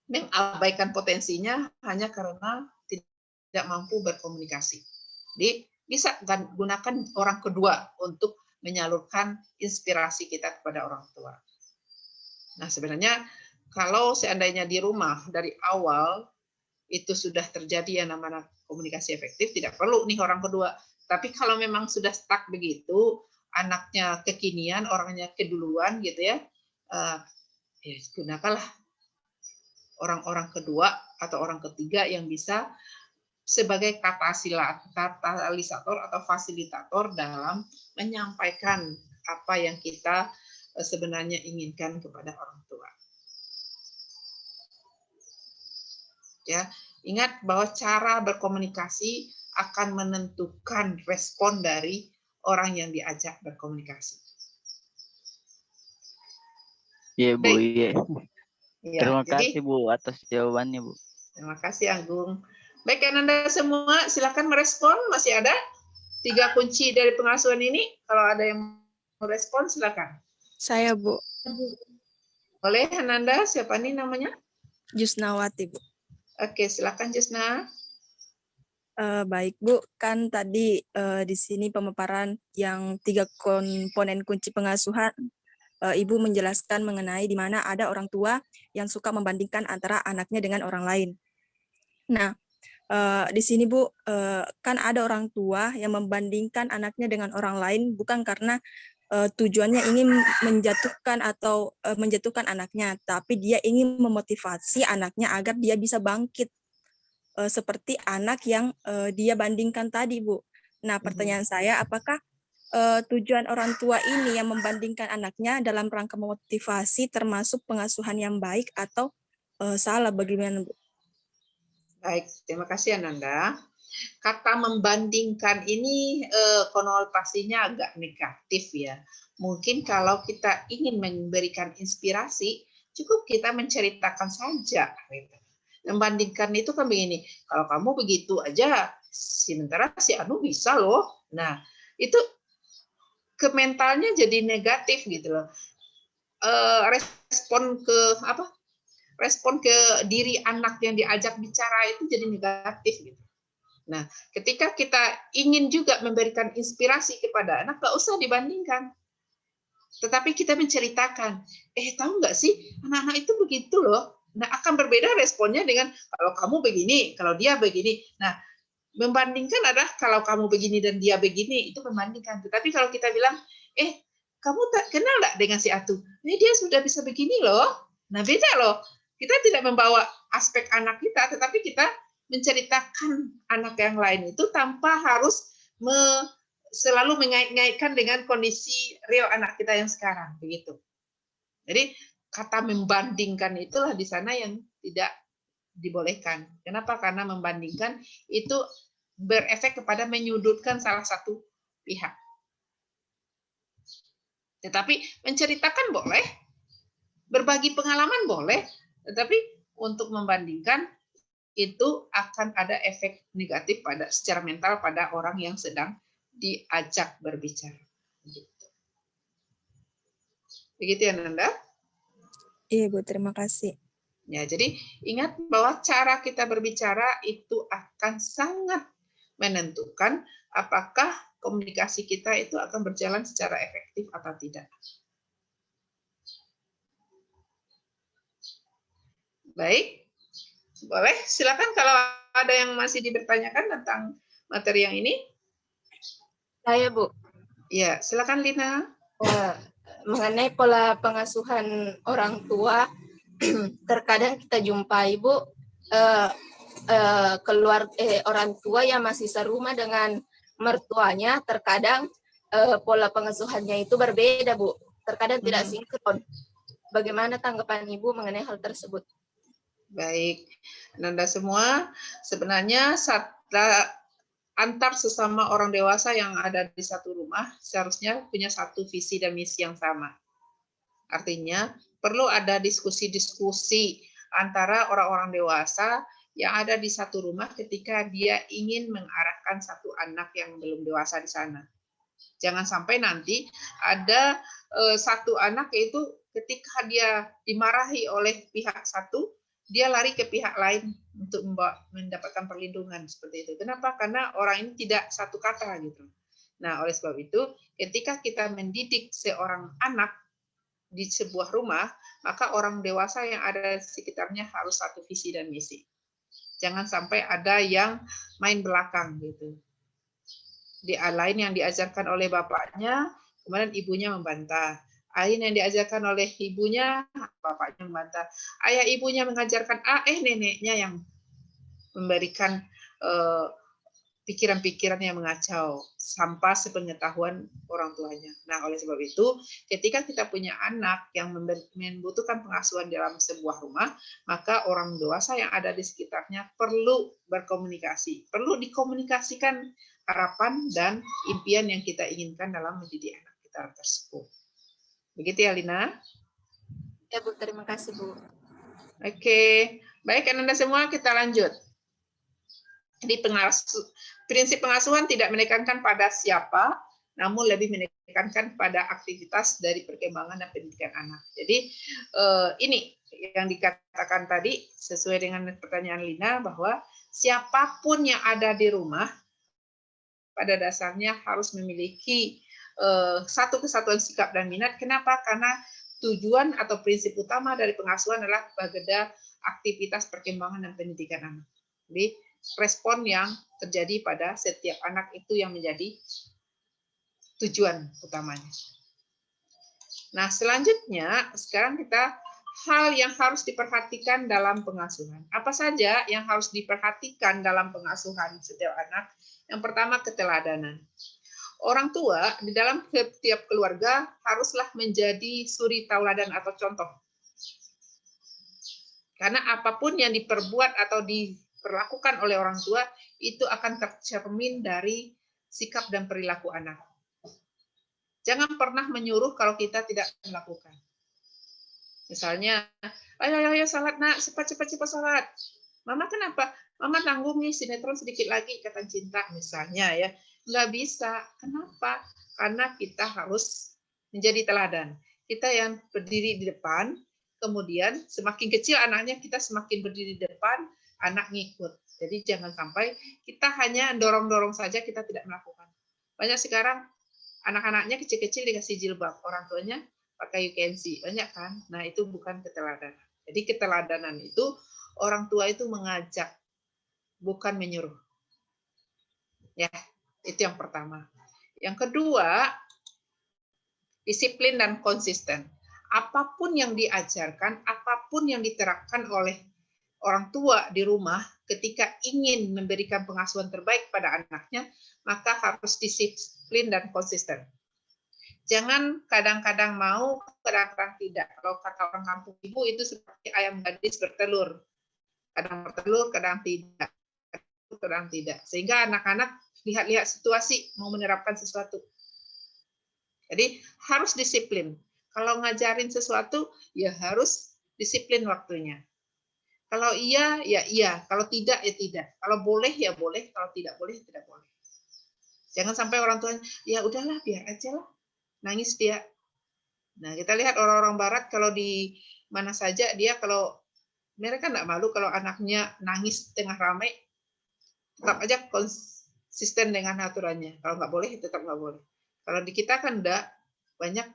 mengabaikan potensinya hanya karena tidak mampu berkomunikasi. Jadi bisa gunakan orang kedua untuk menyalurkan inspirasi kita kepada orang tua. Nah, sebenarnya kalau seandainya di rumah dari awal itu sudah terjadi yang namanya komunikasi efektif, tidak perlu nih orang kedua. Tapi kalau memang sudah stuck begitu, anaknya kekinian, orangnya keduluan gitu ya, ya gunakanlah orang-orang kedua atau orang ketiga yang bisa sebagai katalisator atau fasilitator dalam menyampaikan apa yang kita sebenarnya inginkan kepada orang tua. Ya, ingat bahwa cara berkomunikasi akan menentukan respon dari orang yang diajak berkomunikasi. Iya, Bu. Iya. Ya, Terima kasih, Bu, atas jawabannya, Bu. Terima kasih, Agung. Baik, Anda semua silakan merespon. Masih ada 3 kunci dari pengasuhan ini. Kalau ada yang merespon, silakan. Saya, Bu. Boleh, Ananda. Siapa nih namanya? Jusnawati, Bu. Oke, silakan Jusna. Baik, Bu. Kan tadi di sini pemaparan yang 3 komponen kunci pengasuhan, Ibu menjelaskan mengenai di mana ada orang tua yang suka membandingkan antara anaknya dengan orang lain. Nah, di sini Bu, kan ada orang tua yang membandingkan anaknya dengan orang lain bukan karena tujuannya ingin menjatuhkan atau menjatuhkan anaknya, tapi dia ingin memotivasi anaknya agar dia bisa bangkit seperti anak yang dia bandingkan tadi, Bu. Nah, pertanyaan saya, apakah tujuan orang tua ini yang membandingkan anaknya dalam rangka memotivasi termasuk pengasuhan yang baik atau salah, bagaimana, Bu? Baik, terima kasih Ananda. Kata membandingkan ini konotasinya agak negatif ya. Mungkin kalau kita ingin memberikan inspirasi, cukup kita menceritakan saja. Membandingkan itu kan begini, kalau kamu begitu aja, sementara si Anu bisa loh. Nah, itu ke mentalnya jadi negatif gitu loh. Respon ke diri anak yang diajak bicara itu jadi negatif gitu. Nah, ketika kita ingin juga memberikan inspirasi kepada anak, nggak usah dibandingkan. Tetapi kita menceritakan, tahu nggak sih, anak-anak itu begitu loh. Nah, akan berbeda responnya dengan kalau kamu begini, kalau dia begini. Nah, membandingkan adalah kalau kamu begini dan dia begini, itu membandingkan. Tetapi kalau kita bilang, kamu tak kenal nggak dengan si Atu? Ini dia sudah bisa begini loh. Nah, beda loh. Kita tidak membawa aspek anak kita, tetapi kita menceritakan anak yang lain itu tanpa harus selalu mengait-ngaitkan dengan kondisi real anak kita yang sekarang, begitu. Jadi kata membandingkan itulah di sana yang tidak dibolehkan. Kenapa? Karena membandingkan itu berefek kepada menyudutkan salah satu pihak. Tetapi menceritakan boleh, berbagi pengalaman boleh, tetapi untuk membandingkan itu akan ada efek negatif pada secara mental pada orang yang sedang diajak berbicara. Begitu ya Nanda? Iya Bu, terima kasih. Ya, jadi ingat bahwa cara kita berbicara itu akan sangat menentukan apakah komunikasi kita itu akan berjalan secara efektif atau tidak. Baik, boleh silakan kalau ada yang masih dipertanyakan tentang materi yang ini. Saya Bu, Ya, silakan Lina. mengenai pola pengasuhan orang tua, terkadang kita jumpai Bu, orang tua yang masih serumah dengan mertuanya, terkadang pola pengasuhannya itu berbeda Bu, terkadang tidak sinkron. Bagaimana tanggapan Ibu mengenai hal tersebut? Baik, Nanda semua, sebenarnya antar sesama orang dewasa yang ada di satu rumah seharusnya punya satu visi dan misi yang sama. Artinya perlu ada diskusi-diskusi antara orang-orang dewasa yang ada di satu rumah ketika dia ingin mengarahkan satu anak yang belum dewasa di sana. Jangan sampai nanti ada satu anak yaitu ketika dia dimarahi oleh pihak satu, dia lari ke pihak lain untuk mendapatkan perlindungan seperti itu. Kenapa? Karena orang ini tidak satu kata gitu. Nah, oleh sebab itu, ketika kita mendidik seorang anak di sebuah rumah, maka orang dewasa yang ada di sekitarnya harus satu visi dan misi. Jangan sampai ada yang main belakang gitu. Lain yang diajarkan oleh bapaknya, kemudian ibunya membantah. Ayah yang diajarkan oleh ibunya, bapaknya membantah. Ayah ibunya mengajarkan A, neneknya yang memberikan pikiran-pikiran yang mengacau tanpa sepengetahuan orang tuanya. Nah, oleh sebab itu, ketika kita punya anak yang membutuhkan pengasuhan dalam sebuah rumah, maka orang dewasa yang ada di sekitarnya perlu berkomunikasi, perlu dikomunikasikan harapan dan impian yang kita inginkan dalam mendidik anak kita tersebut. Begitu ya, Lina? Ya Bu, terima kasih Bu. Oke, baik Anda semua, kita lanjut. Jadi prinsip pengasuhan tidak menekankan pada siapa, namun lebih menekankan pada aktivitas dari perkembangan dan pendidikan anak. Jadi ini yang dikatakan tadi sesuai dengan pertanyaan Lina bahwa siapapun yang ada di rumah pada dasarnya harus memiliki satu kesatuan sikap dan minat. Kenapa? Karena tujuan atau prinsip utama dari pengasuhan adalah pada aktivitas perkembangan dan pendidikan anak. Jadi respon yang terjadi pada setiap anak itu yang menjadi tujuan utamanya. Nah, selanjutnya sekarang kita hal yang harus diperhatikan dalam pengasuhan. Apa saja yang harus diperhatikan dalam pengasuhan setiap anak? Yang pertama, keteladanan. Orang tua di dalam setiap keluarga haruslah menjadi suri tauladan atau contoh. Karena apapun yang diperbuat atau diperlakukan oleh orang tua itu akan tercermin dari sikap dan perilaku anak. Jangan pernah menyuruh kalau kita tidak melakukan. Misalnya, ayo salat nak, cepat salat. Mama kenapa? Mama tanggung nih sinetron sedikit lagi, Ikatan Cinta misalnya ya. Nggak bisa. Kenapa? Karena kita harus menjadi teladan. Kita yang berdiri di depan, kemudian semakin kecil anaknya, kita semakin berdiri di depan, anak ngikut. Jadi jangan sampai kita hanya dorong-dorong saja, kita tidak melakukan. Banyak sekarang anak-anaknya kecil-kecil dikasih jilbab, orang tuanya pakai you can see. Banyak kan? Nah, itu bukan keteladanan. Jadi keteladanan itu orang tua itu mengajak, bukan menyuruh. Ya, itu yang pertama. Yang kedua, disiplin dan konsisten. Apapun yang diajarkan, apapun yang diterapkan oleh orang tua di rumah ketika ingin memberikan pengasuhan terbaik pada anaknya, maka harus disiplin dan konsisten. Jangan kadang-kadang mau, kadang-kadang tidak. Kalau kata orang kampung ibu itu seperti ayam gadis bertelur. Kadang bertelur, kadang tidak. kadang tidak. Sehingga anak-anak lihat-lihat situasi mau menerapkan sesuatu. Jadi harus disiplin. Kalau ngajarin sesuatu, ya harus disiplin waktunya. Kalau iya, ya iya. Kalau tidak, ya tidak. Kalau boleh, ya boleh. Kalau tidak boleh, ya tidak boleh. Jangan sampai orang tua, ya udahlah, biar aja lah. Nangis dia. Nah, kita lihat orang-orang barat, kalau di mana saja, dia kalau mereka nggak malu kalau anaknya nangis tengah ramai, tetap aja konsisten dengan aturannya. Kalau nggak boleh, tetap nggak boleh. Kalau di kita kan enggak, banyak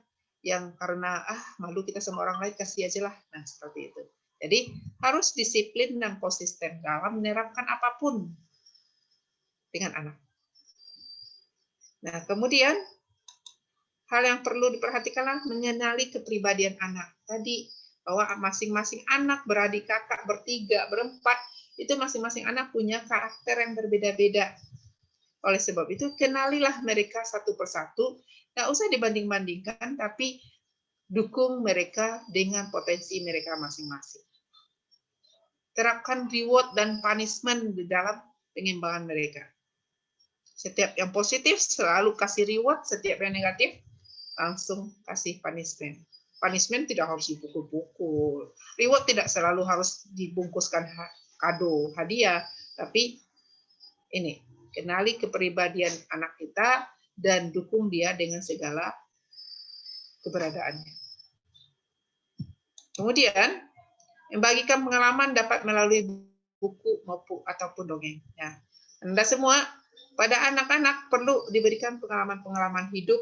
yang karena malu kita sama orang lain, kasih aja lah. Nah, seperti itu. Jadi harus disiplin dan konsisten dalam menerapkan apapun dengan anak. Nah, kemudian hal yang perlu diperhatikanlah mengenali kepribadian anak. Tadi bahwa masing-masing anak, beradik kakak, bertiga, berempat, itu masing-masing anak punya karakter yang berbeda-beda. Oleh sebab itu, kenalilah mereka satu persatu. Nggak usah dibanding-bandingkan, tapi dukung mereka dengan potensi mereka masing-masing. Terapkan reward dan punishment di dalam pengembangan mereka. Setiap yang positif selalu kasih reward, setiap yang negatif langsung kasih punishment. Punishment tidak harus dipukul-pukul. Reward tidak selalu harus dibungkuskan kado, hadiah, tapi ini, kenali kepribadian anak kita dan dukung dia dengan segala keberadaannya. Kemudian, membagikan pengalaman dapat melalui buku maupun ataupun dongeng. Ya. Anda semua, pada anak-anak perlu diberikan pengalaman-pengalaman hidup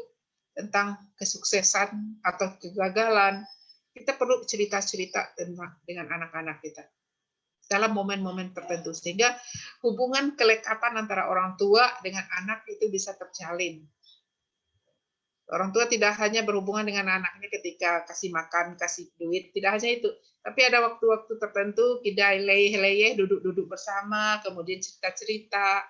tentang kesuksesan atau kegagalan. Kita perlu cerita-cerita dengan anak-anak kita dalam momen-momen tertentu, sehingga hubungan kelekatan antara orang tua dengan anak itu bisa terjalin. Orang tua tidak hanya berhubungan dengan anaknya ketika kasih makan, kasih duit, tidak hanya itu. Tapi ada waktu-waktu tertentu kita leyeh-leyeh, duduk-duduk bersama, kemudian cerita-cerita,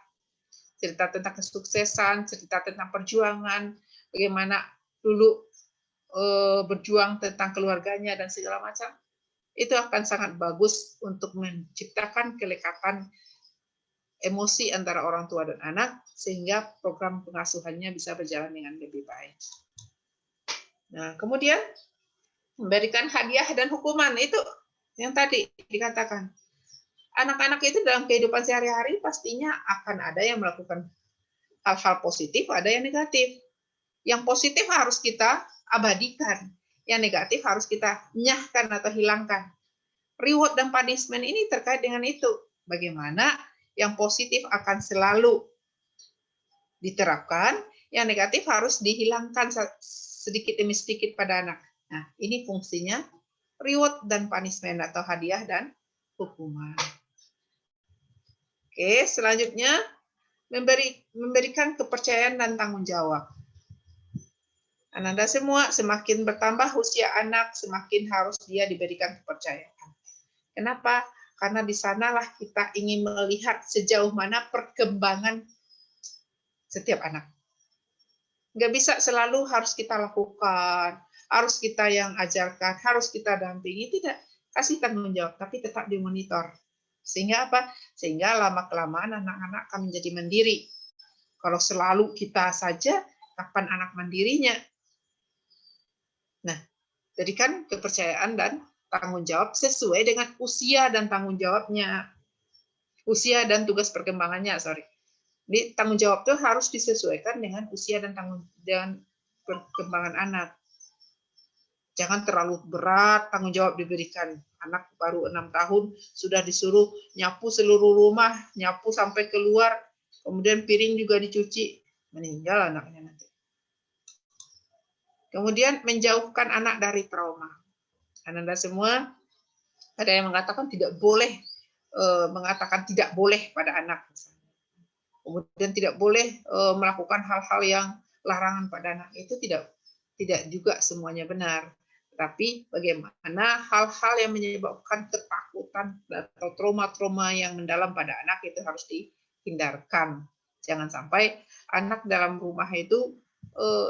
cerita tentang kesuksesan, cerita tentang perjuangan, bagaimana dulu berjuang tentang keluarganya dan segala macam. Itu akan sangat bagus untuk menciptakan kelekatan emosi antara orang tua dan anak, sehingga program pengasuhannya bisa berjalan dengan lebih baik. Nah, kemudian memberikan hadiah dan hukuman, itu yang tadi dikatakan. Anak-anak itu dalam kehidupan sehari-hari pastinya akan ada yang melakukan hal-hal positif, ada yang negatif. Yang positif harus kita abadikan, yang negatif harus kita nyahkan atau hilangkan. Reward dan punishment ini terkait dengan itu. Bagaimana yang positif akan selalu diterapkan, yang negatif harus dihilangkan sedikit demi sedikit pada anak. Nah, ini fungsinya reward dan punishment atau hadiah dan hukuman. Oke, selanjutnya memberikan kepercayaan dan tanggung jawab. Anda semua, semakin bertambah usia anak, semakin harus dia diberikan kepercayaan. Kenapa? Karena di sanalah kita ingin melihat sejauh mana perkembangan setiap anak. Nggak bisa selalu harus kita lakukan, harus kita yang ajarkan, harus kita dampingi. Tidak, kasih tanggung jawab, tapi tetap dimonitor. Sehingga apa? Sehingga lama-kelamaan anak-anak akan menjadi mandiri. Kalau selalu kita saja, kapan anak mandirinya? Nah, berikan kepercayaan dan tanggung jawab sesuai dengan usia dan tanggung jawabnya. Usia dan tugas perkembangannya, Jadi tanggung jawab itu harus disesuaikan dengan usia dan perkembangan anak. Jangan terlalu berat tanggung jawab diberikan. Anak baru 6 tahun sudah disuruh nyapu seluruh rumah, nyapu sampai keluar, kemudian piring juga dicuci, meninggal anaknya nanti. Kemudian menjauhkan anak dari trauma. Anda semua, ada yang mengatakan tidak boleh pada anak. Kemudian tidak boleh melakukan hal-hal yang larangan pada anak. Itu tidak juga semuanya benar. Tapi bagaimana hal-hal yang menyebabkan ketakutan atau trauma-trauma yang mendalam pada anak itu harus dihindarkan. Jangan sampai anak dalam rumah itu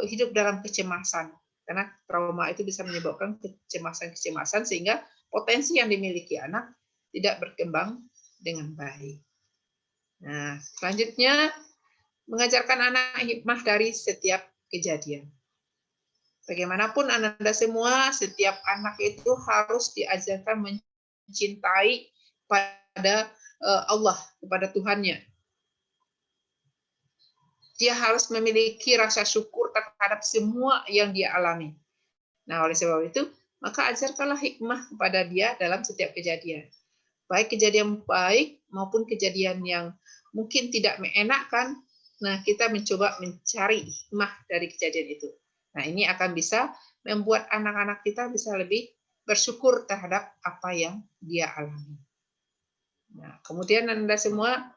hidup dalam kecemasan, karena trauma itu bisa menyebabkan kecemasan sehingga potensi yang dimiliki anak tidak berkembang dengan baik. Nah, selanjutnya mengajarkan anak hikmah dari setiap kejadian. Bagaimanapun Anda semua, setiap anak itu harus diajarkan mencintai pada Allah, kepada Tuhannya. Dia harus memiliki rasa syukur terhadap semua yang dia alami. Nah, oleh sebab itu, maka ajarkanlah hikmah kepada dia dalam setiap kejadian. Baik kejadian baik maupun kejadian yang mungkin tidak mengenakan, nah kita mencoba mencari hikmah dari kejadian itu. Nah, ini akan bisa membuat anak-anak kita bisa lebih bersyukur terhadap apa yang dia alami. Nah, kemudian Anda semua,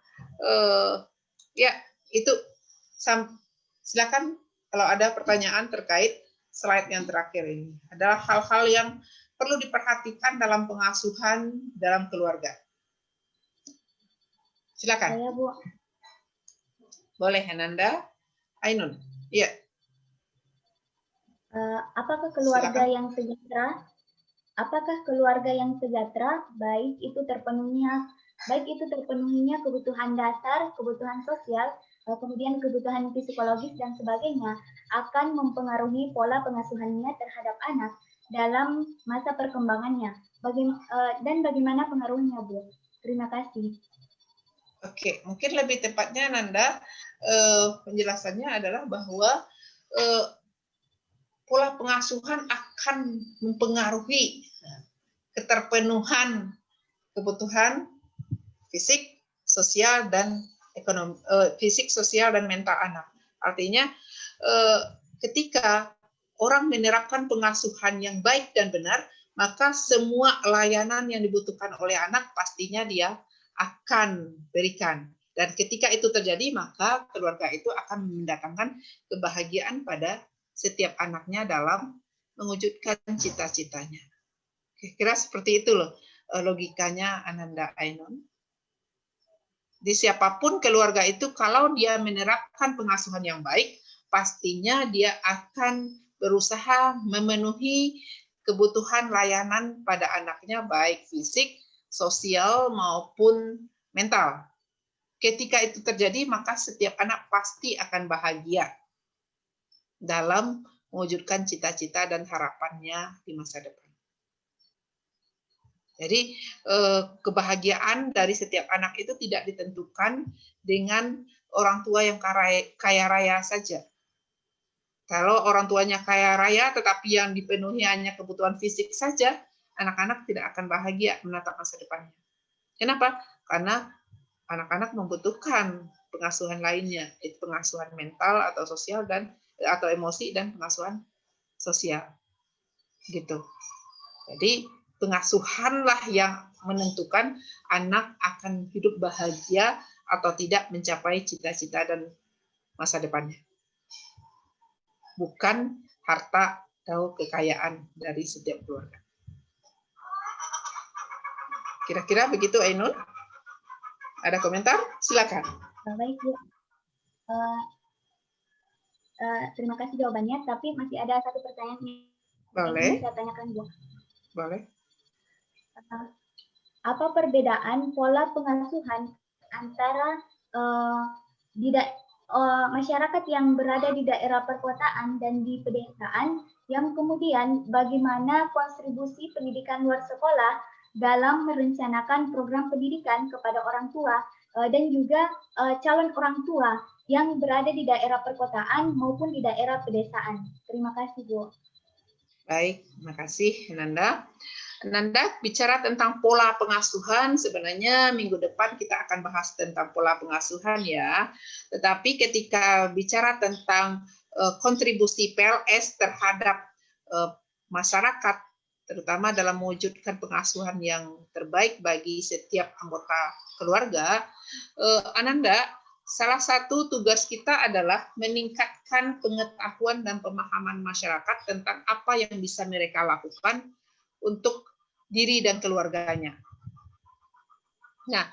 ya itu, silakan kalau ada pertanyaan terkait slide yang terakhir ini. Adalah hal-hal yang perlu diperhatikan dalam pengasuhan dalam keluarga. Silakan. Saya, Bu. Boleh, Ananda. Ainun. Iya. Apakah keluarga yang sejahtera? Apakah keluarga yang sejahtera, baik itu terpenuhinya kebutuhan dasar, kebutuhan sosial, kemudian kebutuhan psikologis dan sebagainya, akan mempengaruhi pola pengasuhannya terhadap anak dalam masa perkembangannya. Dan bagaimana pengaruhnya, Bu? Terima kasih. Oke, mungkin lebih tepatnya Nanda penjelasannya adalah bahwa pola pengasuhan akan mempengaruhi keterpenuhan kebutuhan fisik, sosial dan ekonomi, fisik, sosial dan mental anak. Artinya ketika orang menerapkan pengasuhan yang baik dan benar, maka semua layanan yang dibutuhkan oleh anak pastinya dia akan berikan. Dan ketika itu terjadi, maka keluarga itu akan mendatangkan kebahagiaan pada setiap anaknya dalam mewujudkan cita-citanya. Kira-kira seperti itu loh logikanya Ananda Ainun. Di siapapun keluarga itu, kalau dia menerapkan pengasuhan yang baik, pastinya dia akan berusaha memenuhi kebutuhan layanan pada anaknya, baik fisik, sosial, maupun mental. Ketika itu terjadi, maka setiap anak pasti akan bahagia dalam mewujudkan cita-cita dan harapannya di masa depan. Jadi kebahagiaan dari setiap anak itu tidak ditentukan dengan orang tua yang kaya raya saja. Kalau orang tuanya kaya raya tetapi yang dipenuhi hanya kebutuhan fisik saja, anak-anak tidak akan bahagia menatap masa depannya. Kenapa? Karena anak-anak membutuhkan pengasuhan lainnya, itu pengasuhan mental atau sosial atau emosi dan pengasuhan sosial. Gitu. Jadi pengasuhanlah yang menentukan anak akan hidup bahagia atau tidak mencapai cita-cita dan masa depannya. Bukan harta atau kekayaan dari setiap keluarga. Kira-kira begitu, Ainun? Ada komentar? Silakan. Baik, Bu. Terima kasih jawabannya, tapi masih ada satu pertanyaan yang ingin saya tanyakan, Bu. Boleh. Apa perbedaan pola pengasuhan antara masyarakat yang berada di daerah perkotaan dan di pedesaan, yang kemudian bagaimana kontribusi pendidikan luar sekolah dalam merencanakan program pendidikan kepada orang tua dan juga calon orang tua yang berada di daerah perkotaan maupun di daerah pedesaan. Terima kasih, Bu. Baik, terima kasih, Nanda. Nanda, bicara tentang pola pengasuhan, sebenarnya minggu depan kita akan bahas tentang pola pengasuhan ya. Tetapi ketika bicara tentang kontribusi PLS terhadap masyarakat, terutama dalam mewujudkan pengasuhan yang terbaik bagi setiap anggota keluarga, Ananda, salah satu tugas kita adalah meningkatkan pengetahuan dan pemahaman masyarakat tentang apa yang bisa mereka lakukan untuk diri dan keluarganya. Nah,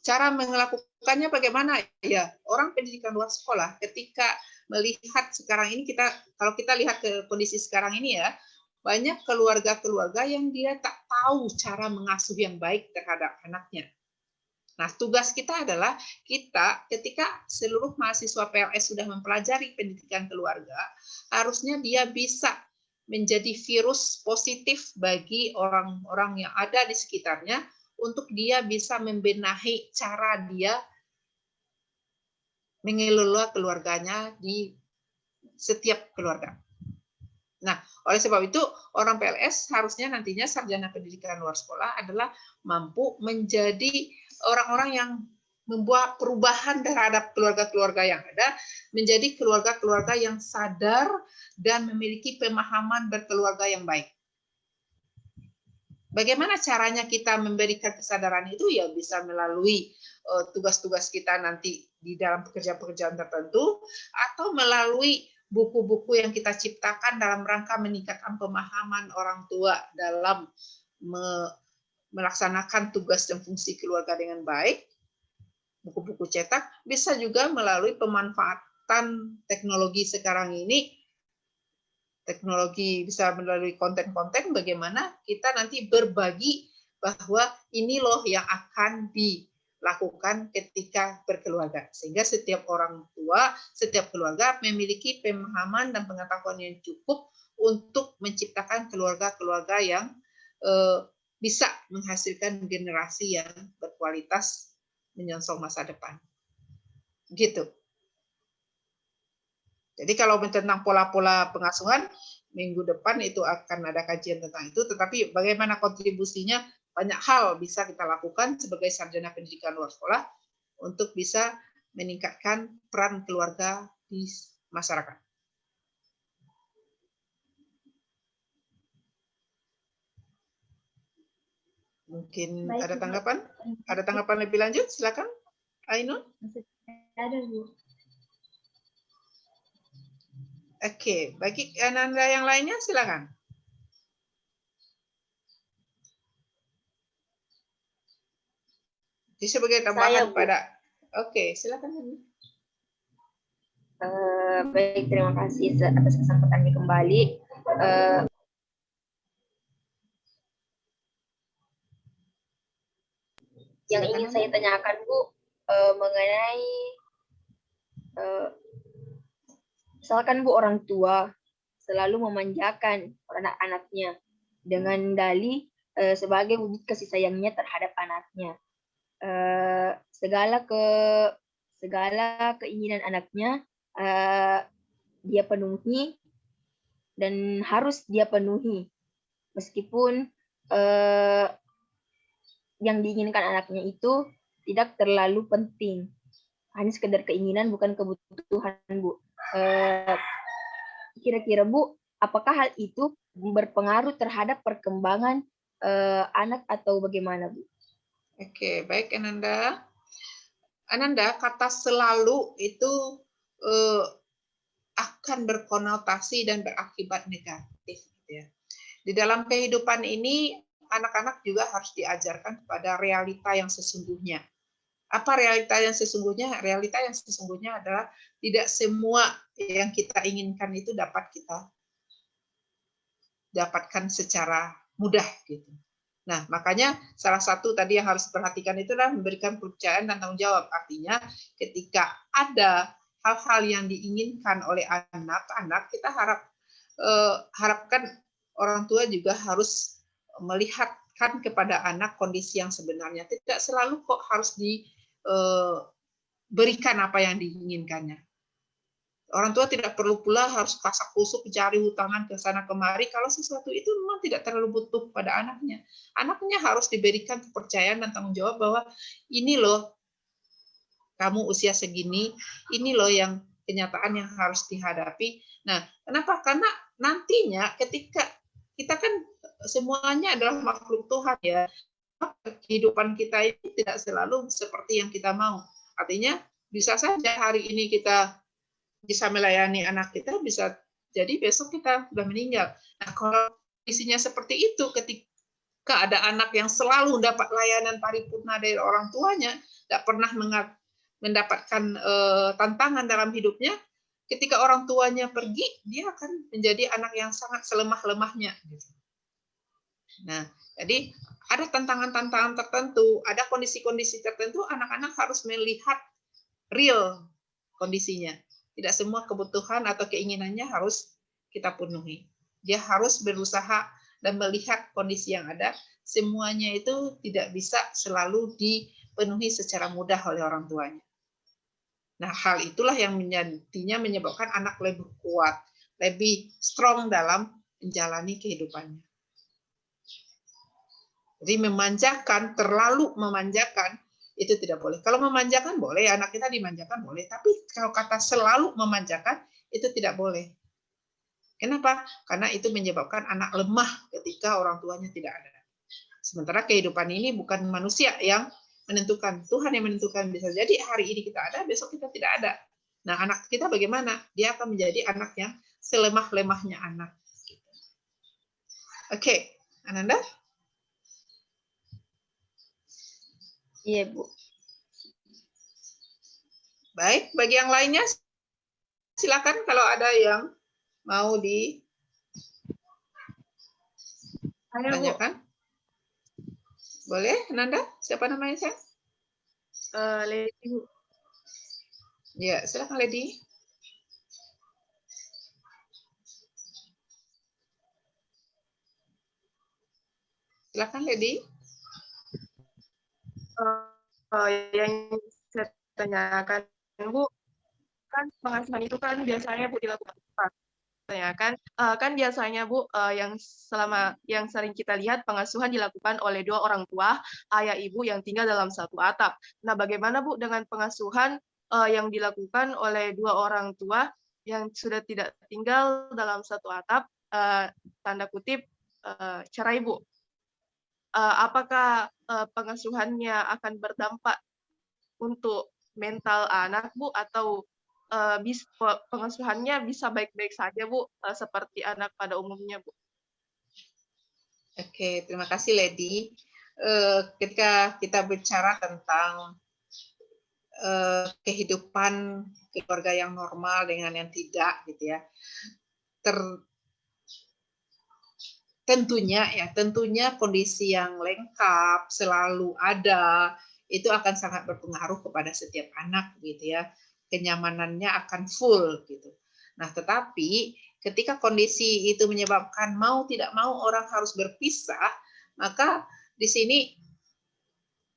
cara melakukannya bagaimana? Ya, orang pendidikan luar sekolah ketika melihat sekarang ini, kalau kita lihat ke kondisi sekarang ini ya, banyak keluarga-keluarga yang dia tak tahu cara mengasuh yang baik terhadap anaknya. Nah, tugas kita adalah kita ketika seluruh mahasiswa PLS sudah mempelajari pendidikan keluarga, harusnya dia bisa menjadi virus positif bagi orang-orang yang ada di sekitarnya untuk dia bisa membenahi cara dia mengelola keluarganya di setiap keluarga. Nah, oleh sebab itu orang PLS harusnya nantinya sarjana pendidikan luar sekolah adalah mampu menjadi orang-orang yang membuat perubahan terhadap keluarga-keluarga yang ada menjadi keluarga-keluarga yang sadar dan memiliki pemahaman berkeluarga yang baik. Bagaimana caranya kita memberikan kesadaran itu? Ya bisa melalui tugas-tugas kita nanti di dalam pekerjaan-pekerjaan tertentu atau melalui buku-buku yang kita ciptakan dalam rangka meningkatkan pemahaman orang tua dalam melaksanakan tugas dan fungsi keluarga dengan baik. Buku-buku cetak bisa juga melalui pemanfaatan teknologi sekarang ini. Teknologi bisa melalui konten-konten bagaimana kita nanti berbagi bahwa ini loh yang akan dilakukan ketika berkeluarga. Sehingga setiap orang tua, setiap keluarga memiliki pemahaman dan pengetahuan yang cukup untuk menciptakan keluarga-keluarga yang bisa menghasilkan generasi yang berkualitas menyongsong masa depan. Gitu. Jadi kalau tentang pola-pola pengasuhan, minggu depan itu akan ada kajian tentang itu, tetapi bagaimana kontribusinya, banyak hal bisa kita lakukan sebagai sarjana pendidikan luar sekolah untuk bisa meningkatkan peran keluarga di masyarakat. Mungkin Baik, ada Bu. tanggapan? Ada tanggapan lebih lanjut? Silakan, Ainun. Ada, Bu. Oke, bagi Ananda yang lainnya silakan. Jadi sebagai tambahan pada, oke, silakan. Baik, terima kasih atas kesempatannya kembali. Yang ingin saya tanyakan, Bu, mengenai misalkan Bu orang tua selalu memanjakan anak-anaknya dengan dalih sebagai wujud kasih sayangnya terhadap anaknya. Segala keinginan anaknya dia penuhi dan harus dia penuhi meskipun yang diinginkan anaknya itu tidak terlalu penting, hanya sekedar keinginan bukan kebutuhan, Bu. Kira-kira Bu, apakah hal itu berpengaruh terhadap perkembangan anak atau bagaimana, Bu? Oke, baik Ananda. Ananda, kata selalu itu akan berkonotasi dan berakibat negatif. Ya. Di dalam kehidupan ini, anak-anak juga harus diajarkan kepada realita yang sesungguhnya. Apa realita yang sesungguhnya? Realita yang sesungguhnya adalah tidak semua yang kita inginkan itu dapat kita dapatkan secara mudah gitu. Nah, makanya salah satu tadi yang harus diperhatikan itu adalah memberikan kepercayaan dan tanggung jawab. Artinya ketika ada hal-hal yang diinginkan oleh anak-anak, kita harapkan orang tua juga harus melihatkan kepada anak kondisi yang sebenarnya. Tidak selalu kok harus diberikan apa yang diinginkannya. Orang tua tidak perlu pula harus kasak kusuk cari hutangan ke sana kemari kalau sesuatu itu memang tidak terlalu butuh pada anaknya. Anaknya harus diberikan kepercayaan dan tanggung jawab bahwa ini loh kamu usia segini, ini loh yang kenyataan yang harus dihadapi. Nah, kenapa? Karena nantinya ketika kita kan semuanya adalah makhluk Tuhan ya. Kehidupan kita ini tidak selalu seperti yang kita mau. Artinya bisa saja hari ini kita bisa melayani anak kita, bisa jadi besok kita sudah meninggal. Nah, kalau kondisinya seperti itu, ketika ada anak yang selalu dapat layanan paripurna dari orang tuanya, tidak pernah mendapatkan tantangan dalam hidupnya, ketika orang tuanya pergi, dia akan menjadi anak yang sangat selemah-lemahnya. Nah, jadi ada tantangan-tantangan tertentu, ada kondisi-kondisi tertentu, anak-anak harus melihat real kondisinya. Tidak semua kebutuhan atau keinginannya harus kita penuhi. Dia harus berusaha dan melihat kondisi yang ada. Semuanya itu tidak bisa selalu dipenuhi secara mudah oleh orang tuanya. Nah, hal itulah yang menyebabkan anak lebih kuat, lebih strong dalam menjalani kehidupannya. Jadi memanjakan, terlalu memanjakan, itu tidak boleh. Kalau memanjakan boleh, anak kita dimanjakan boleh. Tapi kalau kata selalu memanjakan, itu tidak boleh. Kenapa? Karena itu menyebabkan anak lemah ketika orang tuanya tidak ada. Sementara kehidupan ini bukan manusia yang menentukan, Tuhan yang menentukan. Bisa jadi hari ini kita ada, besok kita tidak ada. Nah, anak kita bagaimana? Dia akan menjadi anak yang selemah-lemahnya anak. Oke, Ananda? Iya, Bu. Baik, bagi yang lainnya silakan kalau ada yang mau ditanyakan. Boleh, Nanda? Siapa namanya, saya? Lady, Bu. Ya, silakan Lady. Silakan Lady. Yang saya tanyakan, Bu, kan pengasuhan itu kan biasanya Bu dilakukan tanyakan kan biasanya Bu yang sering kita lihat pengasuhan dilakukan oleh dua orang tua, ayah ibu yang tinggal dalam satu atap. Nah, bagaimana Bu dengan pengasuhan yang dilakukan oleh dua orang tua yang sudah tidak tinggal dalam satu atap, tanda kutip cerai Bu? Apakah pengasuhannya akan berdampak untuk mental anak Bu, atau pengasuhannya bisa baik-baik saja Bu, seperti anak pada umumnya Bu? Oke, terima kasih Lady. Ketika kita bicara tentang kehidupan keluarga yang normal dengan yang tidak, gitu ya, tentunya kondisi yang lengkap selalu ada itu akan sangat berpengaruh kepada setiap anak, gitu ya. Kenyamanannya akan full, gitu. Nah, tetapi ketika kondisi itu menyebabkan mau tidak mau orang harus berpisah, maka di sini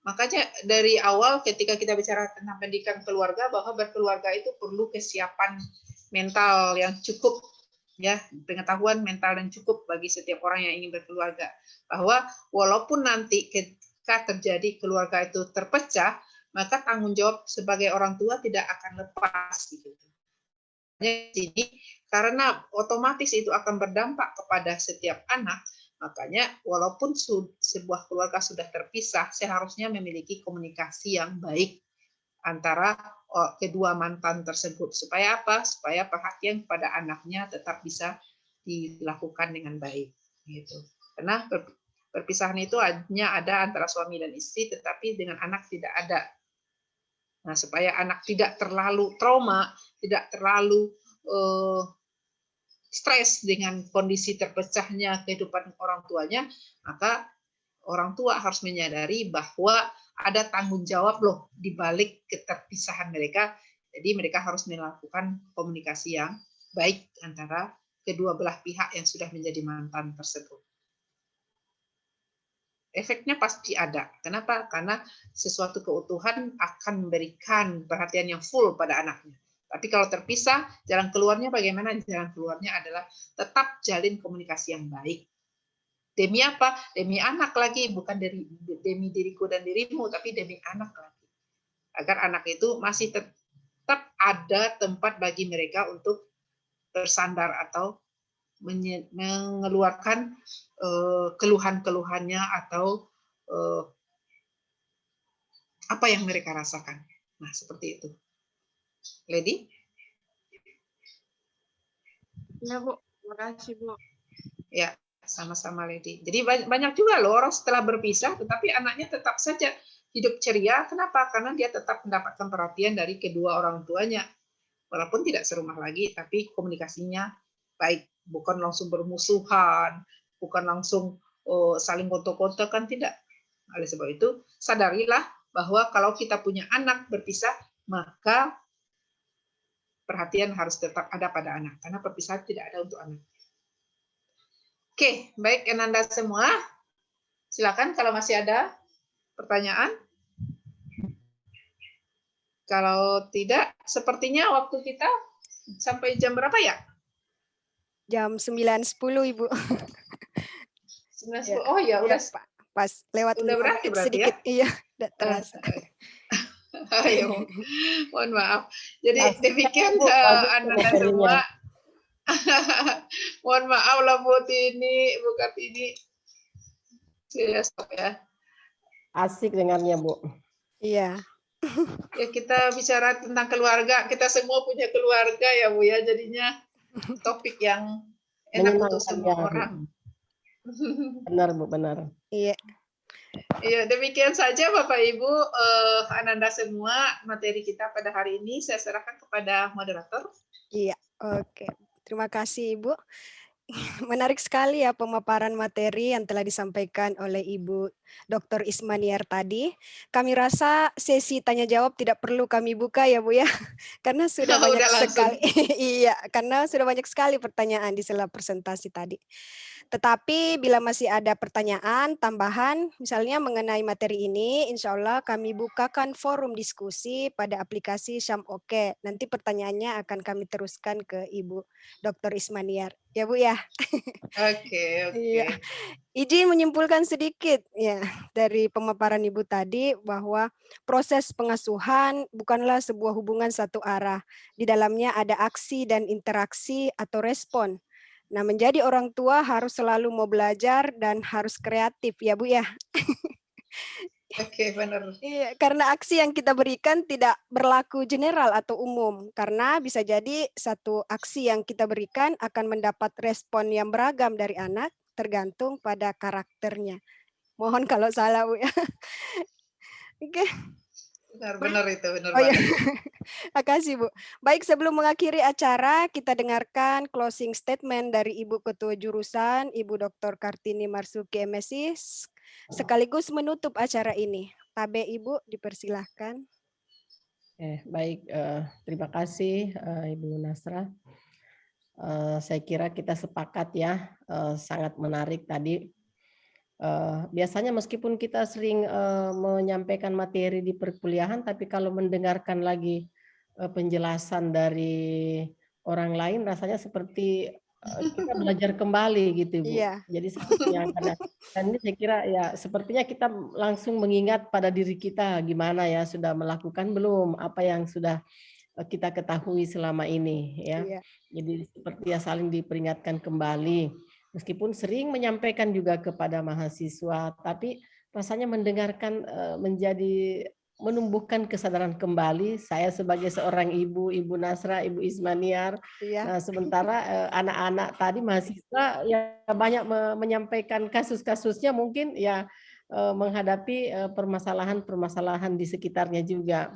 makanya dari awal ketika kita bicara tentang pendidikan keluarga, bahwa berkeluarga itu perlu kesiapan mental yang cukup, ya, pengetahuan mental yang cukup bagi setiap orang yang ingin berkeluarga, bahwa walaupun nanti ketika terjadi keluarga itu terpecah, maka tanggung jawab sebagai orang tua tidak akan lepas, gitu. Jadi karena otomatis itu akan berdampak kepada setiap anak, makanya walaupun sebuah keluarga sudah terpisah, seharusnya memiliki komunikasi yang baik antara kedua mantan tersebut. Supaya apa? Supaya perhatian kepada anaknya tetap bisa dilakukan dengan baik. Gitu. Karena perpisahan itu hanya ada antara suami dan istri, tetapi dengan anak tidak ada. Nah, supaya anak tidak terlalu trauma, tidak terlalu stres dengan kondisi terpecahnya kehidupan orang tuanya, maka orang tua harus menyadari bahwa ada tanggung jawab loh di balik keterpisahan mereka. Jadi mereka harus melakukan komunikasi yang baik antara kedua belah pihak yang sudah menjadi mantan tersebut. Efeknya pasti ada. Kenapa? Karena sesuatu keutuhan akan memberikan perhatian yang full pada anaknya. Tapi kalau terpisah, jalan keluarnya bagaimana? Jalan keluarnya adalah tetap jalin komunikasi yang baik. Demi apa? Demi anak lagi, bukan demi diriku dan dirimu, tapi demi anak lagi. Agar anak itu masih tetap ada tempat bagi mereka untuk bersandar atau mengeluarkan keluhan-keluhannya atau apa yang mereka rasakan. Nah, seperti itu. Lady? Ya Bu, terima kasih Bu. Ya, sama-sama Lady. Jadi banyak juga loh orang setelah berpisah, tetapi anaknya tetap saja hidup ceria. Kenapa? Karena dia tetap mendapatkan perhatian dari kedua orang tuanya. Walaupun tidak serumah lagi, tapi komunikasinya baik. Bukan langsung bermusuhan, bukan langsung saling foto-foto, kan tidak. Oleh sebab itu, sadarilah bahwa kalau kita punya anak berpisah, maka perhatian harus tetap ada pada anak, karena perpisahan tidak ada untuk anak. Oke, baik Ananda semua. Silakan kalau masih ada pertanyaan. Kalau tidak, sepertinya waktu kita sampai jam berapa ya? Jam 9.10 Ibu. 9.10. Oh ya, udah pas lewat udah 5 berakhir menit berarti sedikit. ya? Iya, tidak terasa. Ayo, mohon maaf. Jadi demikian Ananda materinya. semua. Mohon maaf lah Bu Tini, Bu Kartini. Saya stop ya. Asik dengarnya, Bu. Iya. Ya, kita bicara tentang keluarga. Kita semua punya keluarga ya Bu ya. Jadinya topik yang enak untuk semua orang. Benar Bu, benar. Iya. Iya, demikian saja Bapak Ibu, Ananda semua materi kita pada hari ini. Saya serahkan kepada moderator. Iya, oke. Terima kasih Ibu. Menarik sekali ya pemaparan materi yang telah disampaikan oleh Ibu Dr. Ismaniar tadi. Kami rasa sesi tanya jawab tidak perlu kami buka ya Bu ya, karena sudah banyak sekali. Iya, karena sudah banyak sekali pertanyaan di sela presentasi tadi. Tetapi bila masih ada pertanyaan tambahan, misalnya mengenai materi ini, insya Allah kami bukakan forum diskusi pada aplikasi Syam Oke. Nanti pertanyaannya akan kami teruskan ke Ibu Dr. Ismaniar. Ya Bu ya. Oke. Iya. Izin menyimpulkan sedikit ya dari pemaparan Ibu tadi bahwa proses pengasuhan bukanlah sebuah hubungan satu arah. Di dalamnya ada aksi dan interaksi atau respon. Nah, menjadi orang tua harus selalu mau belajar dan harus kreatif ya Bu ya. Oke, benar. Iya, karena aksi yang kita berikan tidak berlaku general atau umum, karena bisa jadi satu aksi yang kita berikan akan mendapat respon yang beragam dari anak, tergantung pada karakternya. Mohon kalau salah Bu ya. Oke. Benar itu, benar Oh, banget. ya. Makasih Bu. Baik, sebelum mengakhiri acara, kita dengarkan closing statement dari Ibu Ketua Jurusan, Ibu Dr. Kartini Marzuki MSI, sekaligus menutup acara ini. Tabe Ibu, dipersilahkan. Baik, terima kasih Ibu Nasra. Saya kira kita sepakat ya, sangat menarik tadi. Biasanya meskipun kita sering menyampaikan materi di perkuliahan, tapi kalau mendengarkan lagi penjelasan dari orang lain, rasanya seperti kita belajar kembali gitu Bu. Iya. Jadi seperti yang ada. Dan ini saya kira ya sepertinya kita langsung mengingat pada diri kita gimana ya, sudah melakukan belum apa yang sudah kita ketahui selama ini ya. Iya. Jadi seperti ya saling diperingatkan kembali. Meskipun sering menyampaikan juga kepada mahasiswa, tapi rasanya mendengarkan menjadi menumbuhkan kesadaran kembali. Saya sebagai seorang ibu, Ibu Nasra, Ibu Ismaniar, Iya. sementara anak-anak tadi mahasiswa ya banyak menyampaikan kasus-kasusnya mungkin ya menghadapi permasalahan-permasalahan di sekitarnya juga.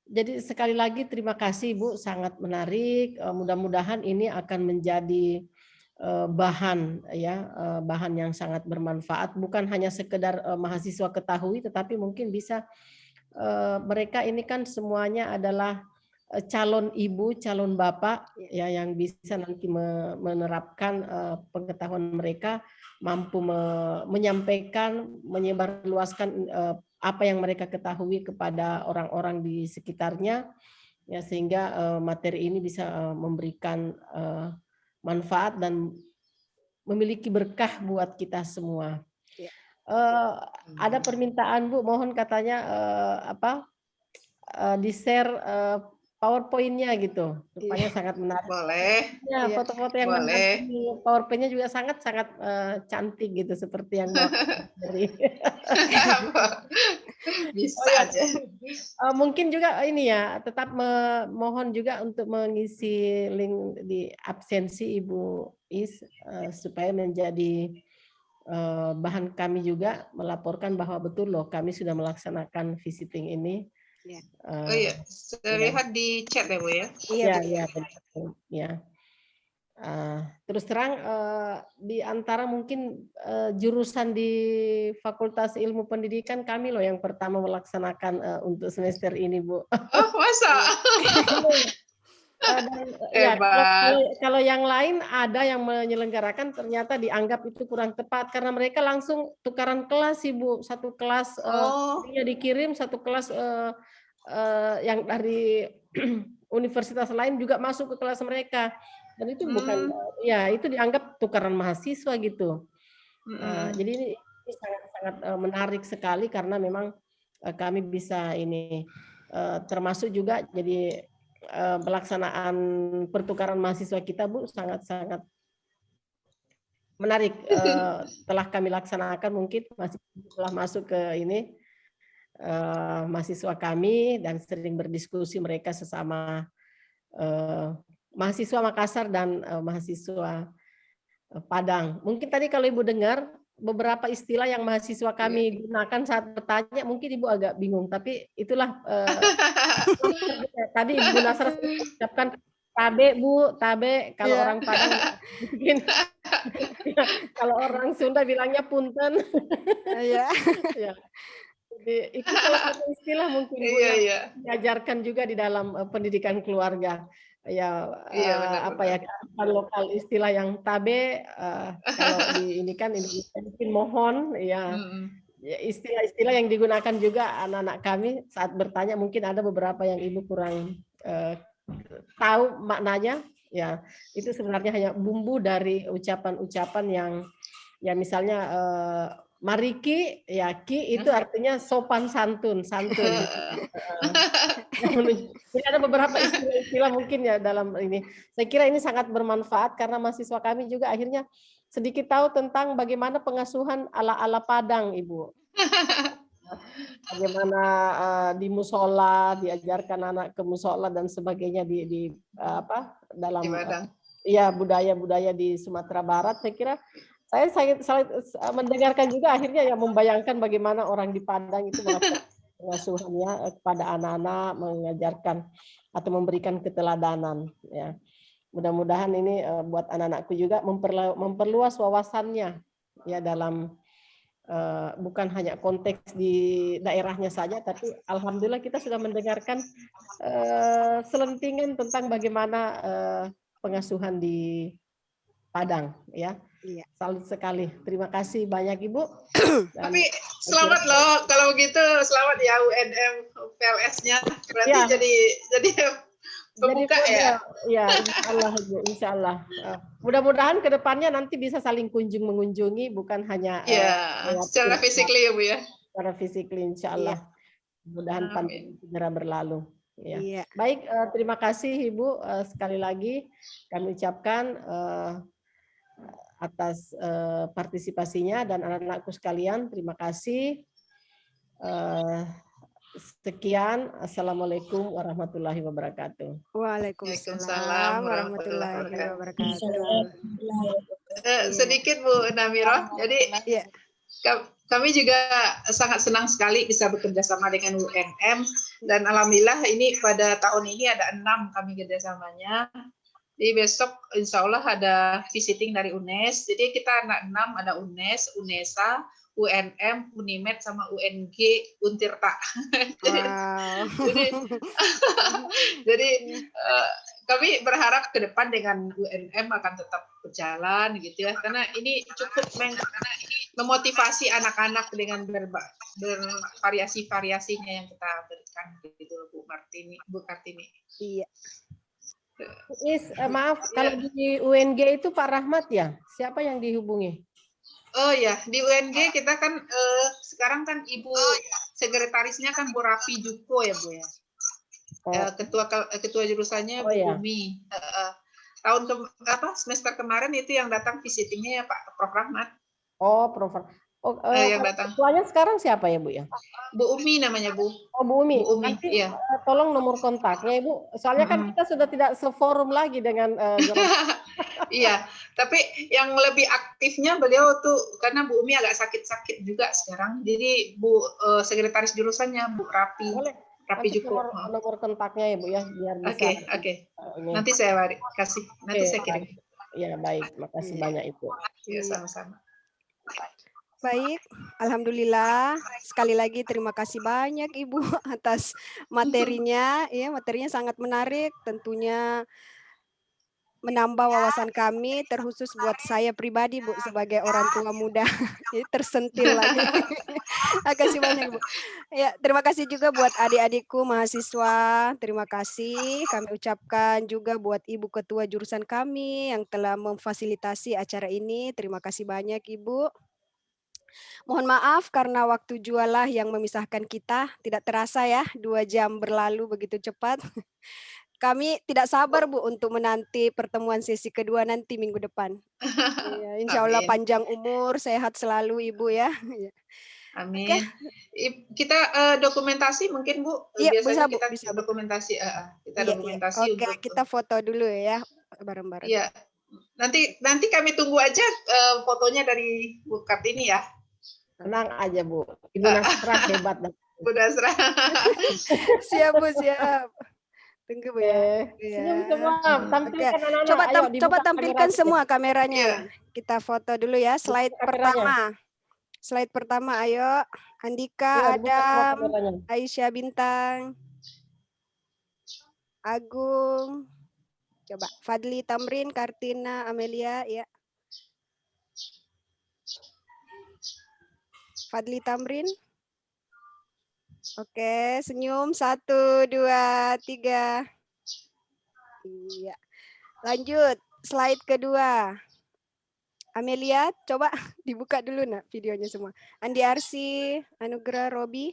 Jadi sekali lagi terima kasih Bu, sangat menarik. Mudah-mudahan ini akan menjadi bahan ya, bahan yang sangat bermanfaat. Bukan hanya sekedar mahasiswa ketahui, tetapi mungkin bisa mereka ini kan semuanya adalah calon ibu, calon bapak ya yang bisa nanti menerapkan pengetahuan mereka, mampu menyampaikan, menyebarluaskan apa yang mereka ketahui kepada orang-orang di sekitarnya, ya sehingga materi ini bisa memberikan manfaat dan memiliki berkah buat kita semua. Ya. Ada permintaan Bu, mohon katanya di-share PowerPoint-nya gitu, supaya sangat menarik. Boleh. Ya, foto-foto yang boleh. PowerPoint-nya juga sangat-sangat cantik gitu, seperti yang dari. Bisa aja. Mungkin juga ini ya, tetap mohon juga untuk mengisi link di absensi Ibu Is supaya menjadi bahan kami juga melaporkan bahwa betul loh kami sudah melaksanakan visiting ini. Ya. Oh iya, saya lihat di chat ya Bu ya. Iya, betul. Ya. Terus terang di antara mungkin jurusan di Fakultas Ilmu Pendidikan kami loh yang pertama melaksanakan untuk semester ini, Bu. Oh, masa? Dan ya, Hebat. kalau yang lain ada yang menyelenggarakan ternyata dianggap itu kurang tepat karena mereka langsung tukaran kelas, Ibu. Satu kelas dia dikirim, satu kelas yang dari universitas lain juga masuk ke kelas mereka. Dan itu bukan, ya itu dianggap tukaran mahasiswa gitu. Jadi ini sangat-sangat menarik sekali karena memang kami bisa ini termasuk juga jadi pelaksanaan pertukaran mahasiswa kita, Bu, sangat-sangat menarik. Telah kami laksanakan mungkin masih telah masuk ke ini mahasiswa kami dan sering berdiskusi mereka sesama mahasiswa Makassar dan mahasiswa Padang. Mungkin tadi kalau Ibu dengar beberapa istilah yang mahasiswa kami gunakan saat bertanya, mungkin Ibu agak bingung, tapi itulah tadi Ibu Nasra ucapkan tabe, Bu, tabe. Kalau orang Padang mungkin kalau orang Sunda bilangnya punten. Ya. Jadi itu salah satu istilah mungkin Bu yang diajarkan juga di dalam pendidikan keluarga. Ya, apa ya, lokal istilah yang tabe, kalau di ini kan mungkin mohon, ya istilah-istilah yang digunakan juga anak-anak kami saat bertanya, mungkin ada beberapa yang Ibu kurang tahu maknanya, ya itu sebenarnya hanya bumbu dari ucapan-ucapan yang ya misalnya mariki, ya ki itu artinya sopan santun. Jadi ada beberapa istilah-istilah mungkin ya dalam ini. Saya kira ini sangat bermanfaat karena mahasiswa kami juga akhirnya sedikit tahu tentang bagaimana pengasuhan ala-ala Padang, Ibu. Bagaimana di musola diajarkan anak ke musola dan sebagainya di apa dalam ya budaya-budaya di Sumatera Barat. Saya kira saya mendengarkan juga akhirnya ya membayangkan bagaimana orang di Padang itu melakukan pengasuhannya kepada anak-anak, mengajarkan atau memberikan keteladanan. Ya, mudah-mudahan ini buat anak-anakku juga memperluas wawasannya ya dalam bukan hanya konteks di daerahnya saja, tapi alhamdulillah kita sudah mendengarkan selentingan tentang bagaimana pengasuhan di Padang, ya. Iya. Salut sekali. Terima kasih banyak Ibu. Tapi selamat loh kalau begitu, selamat ya UNM PLS-nya. Berarti ya. jadi pembuka ya. Ya, insya Allah. Mudah-mudahan ke depannya nanti bisa saling mengunjungi, bukan hanya secara fisikly ya Bu ya. Secara fisikly insya Allah. Mudah-mudahan pandemi segera berlalu. Ya. Baik, terima kasih Ibu. Sekali lagi kami ucapkan atas partisipasinya dan anak-anakku sekalian, terima kasih. Sekian, assalamualaikum warahmatullahi wabarakatuh. Waalaikumsalam warahmatullahi wabarakatuh. Sedikit Bu Namira, jadi kami juga sangat senang sekali bisa bekerja sama dengan UNM dan alhamdulillah ini pada tahun ini ada 6 kami kerjasamanya. Jadi besok insya Allah ada visiting dari UNES. Jadi kita anak 6 ada UNES, UNESA, UNM, UNIMED sama UNG Untirta. Jadi kami berharap ke depan dengan UNM akan tetap berjalan gitu ya. Karena ini cukup memotivasi anak-anak dengan bervariasi-variasinya yang kita berikan gitu Bu Kartini. Iya. Maaf, kalau di UNG itu Pak Rahmat ya? Siapa yang dihubungi? Oh ya, di UNG kita kan sekarang kan Ibu sekretarisnya kan Bu Rafi Juko ya Bu ya. Ketua jurusannya Bu Umi. Tahun semester kemarin itu yang datang visitingnya ya Pak Prof Rahmat. Oh, Prof. Yang datang. Ketuanya sekarang siapa ya Bu ya? Bu Umi namanya Bu. Oh Bu Umi. Bu Umi. Nanti tolong nomor kontaknya Ibu. Soalnya kan kita sudah tidak seforum lagi dengan. Iya. Tapi yang lebih aktifnya beliau tuh karena Bu Umi agak sakit-sakit juga sekarang. Jadi Bu sekretaris jurusannya Bu Rapi. Rapi Juko. Nomor kontaknya ya Bu ya biar bisa. Oke. Nanti saya kasih. Nanti saya kirim. Ya baik, makasih Iya. banyak Ibu. Ya, sama-sama. Baik, alhamdulillah. Sekali lagi terima kasih banyak Ibu atas materinya. Ya, materinya sangat menarik. Tentunya menambah wawasan kami, terkhusus buat saya pribadi, Bu, sebagai orang tua muda. Ini tersentil lagi. Makasih banyak, Bu. Ya, terima kasih juga buat adik-adikku mahasiswa. Terima kasih. Kami ucapkan juga buat Ibu Ketua jurusan kami yang telah memfasilitasi acara ini. Terima kasih banyak, Ibu. Mohon maaf karena waktu jualah yang memisahkan kita. Tidak terasa ya, 2 jam berlalu begitu cepat. Kami tidak sabar Bu untuk menanti pertemuan sesi kedua nanti minggu depan. Iya, insya Allah Amin. panjang umur, sehat selalu Ibu ya. Iya. Amin. Kita dokumentasi mungkin Bu. Iya, Biasanya bisa Bu, kita bisa Bu. dokumentasi, kita Iya, iya. dokumentasi Oke, untuk. kita foto dulu ya bareng-bareng. Iya. Nanti kami tunggu aja fotonya dari Bu Kartini ya. Tenang aja Bu, Ibu Nasra hebat. Bu Nasra. Siap Bu, siap. Tunggu Bu ya. Senyum semua, tampilkan anak-anak. Coba Ayo, coba dibuka tampilkan kameranya. semua kameranya. Iya. Kita foto dulu ya. Slide Buka pertama. Slide pertama, ayo. Andika, Ayo, dibuka semua Adam, kameranya. Aisyah Bintang, Agung, coba Fadli Tamrin, Kartina, Amelia, ya. Fadli Tamrin. Oke, senyum. 1, 2, 3. Iya. Lanjut, slide kedua. Amelia, coba dibuka dulu nak videonya semua. Andi Arsi, Anugrah, Robi,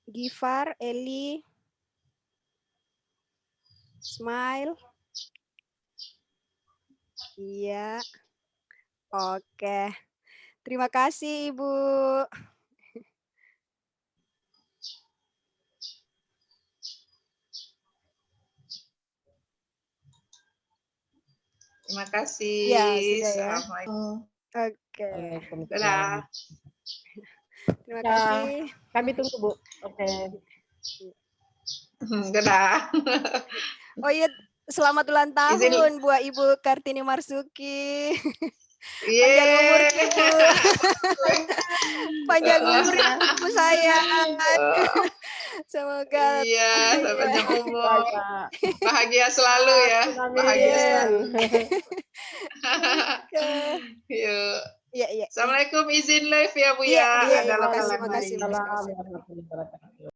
Gifar, Eli, Smile. Iya. Oke. Terima kasih Ibu. Terima kasih. Ya, sudah ya. Assalamualaikum. Oke. Dadah. Terima Ya, kasih. kami tunggu Bu. Oke. Dadah. Oh iya, selamat ulang tahun buat Ibu Kartini Marsuki. Panjang umur Ibu. Panjang umur Ibu sayang. Semoga iya, panjang umur. Bahagia selalu ya. Bahagia selalu. Yuk. Iya, iya. Assalamualaikum, izin live ya Bu Iya, ya. iya, Ada makasih, lokal makasih. lain. Assalamualaikum warahmatullahi wabarakatuh.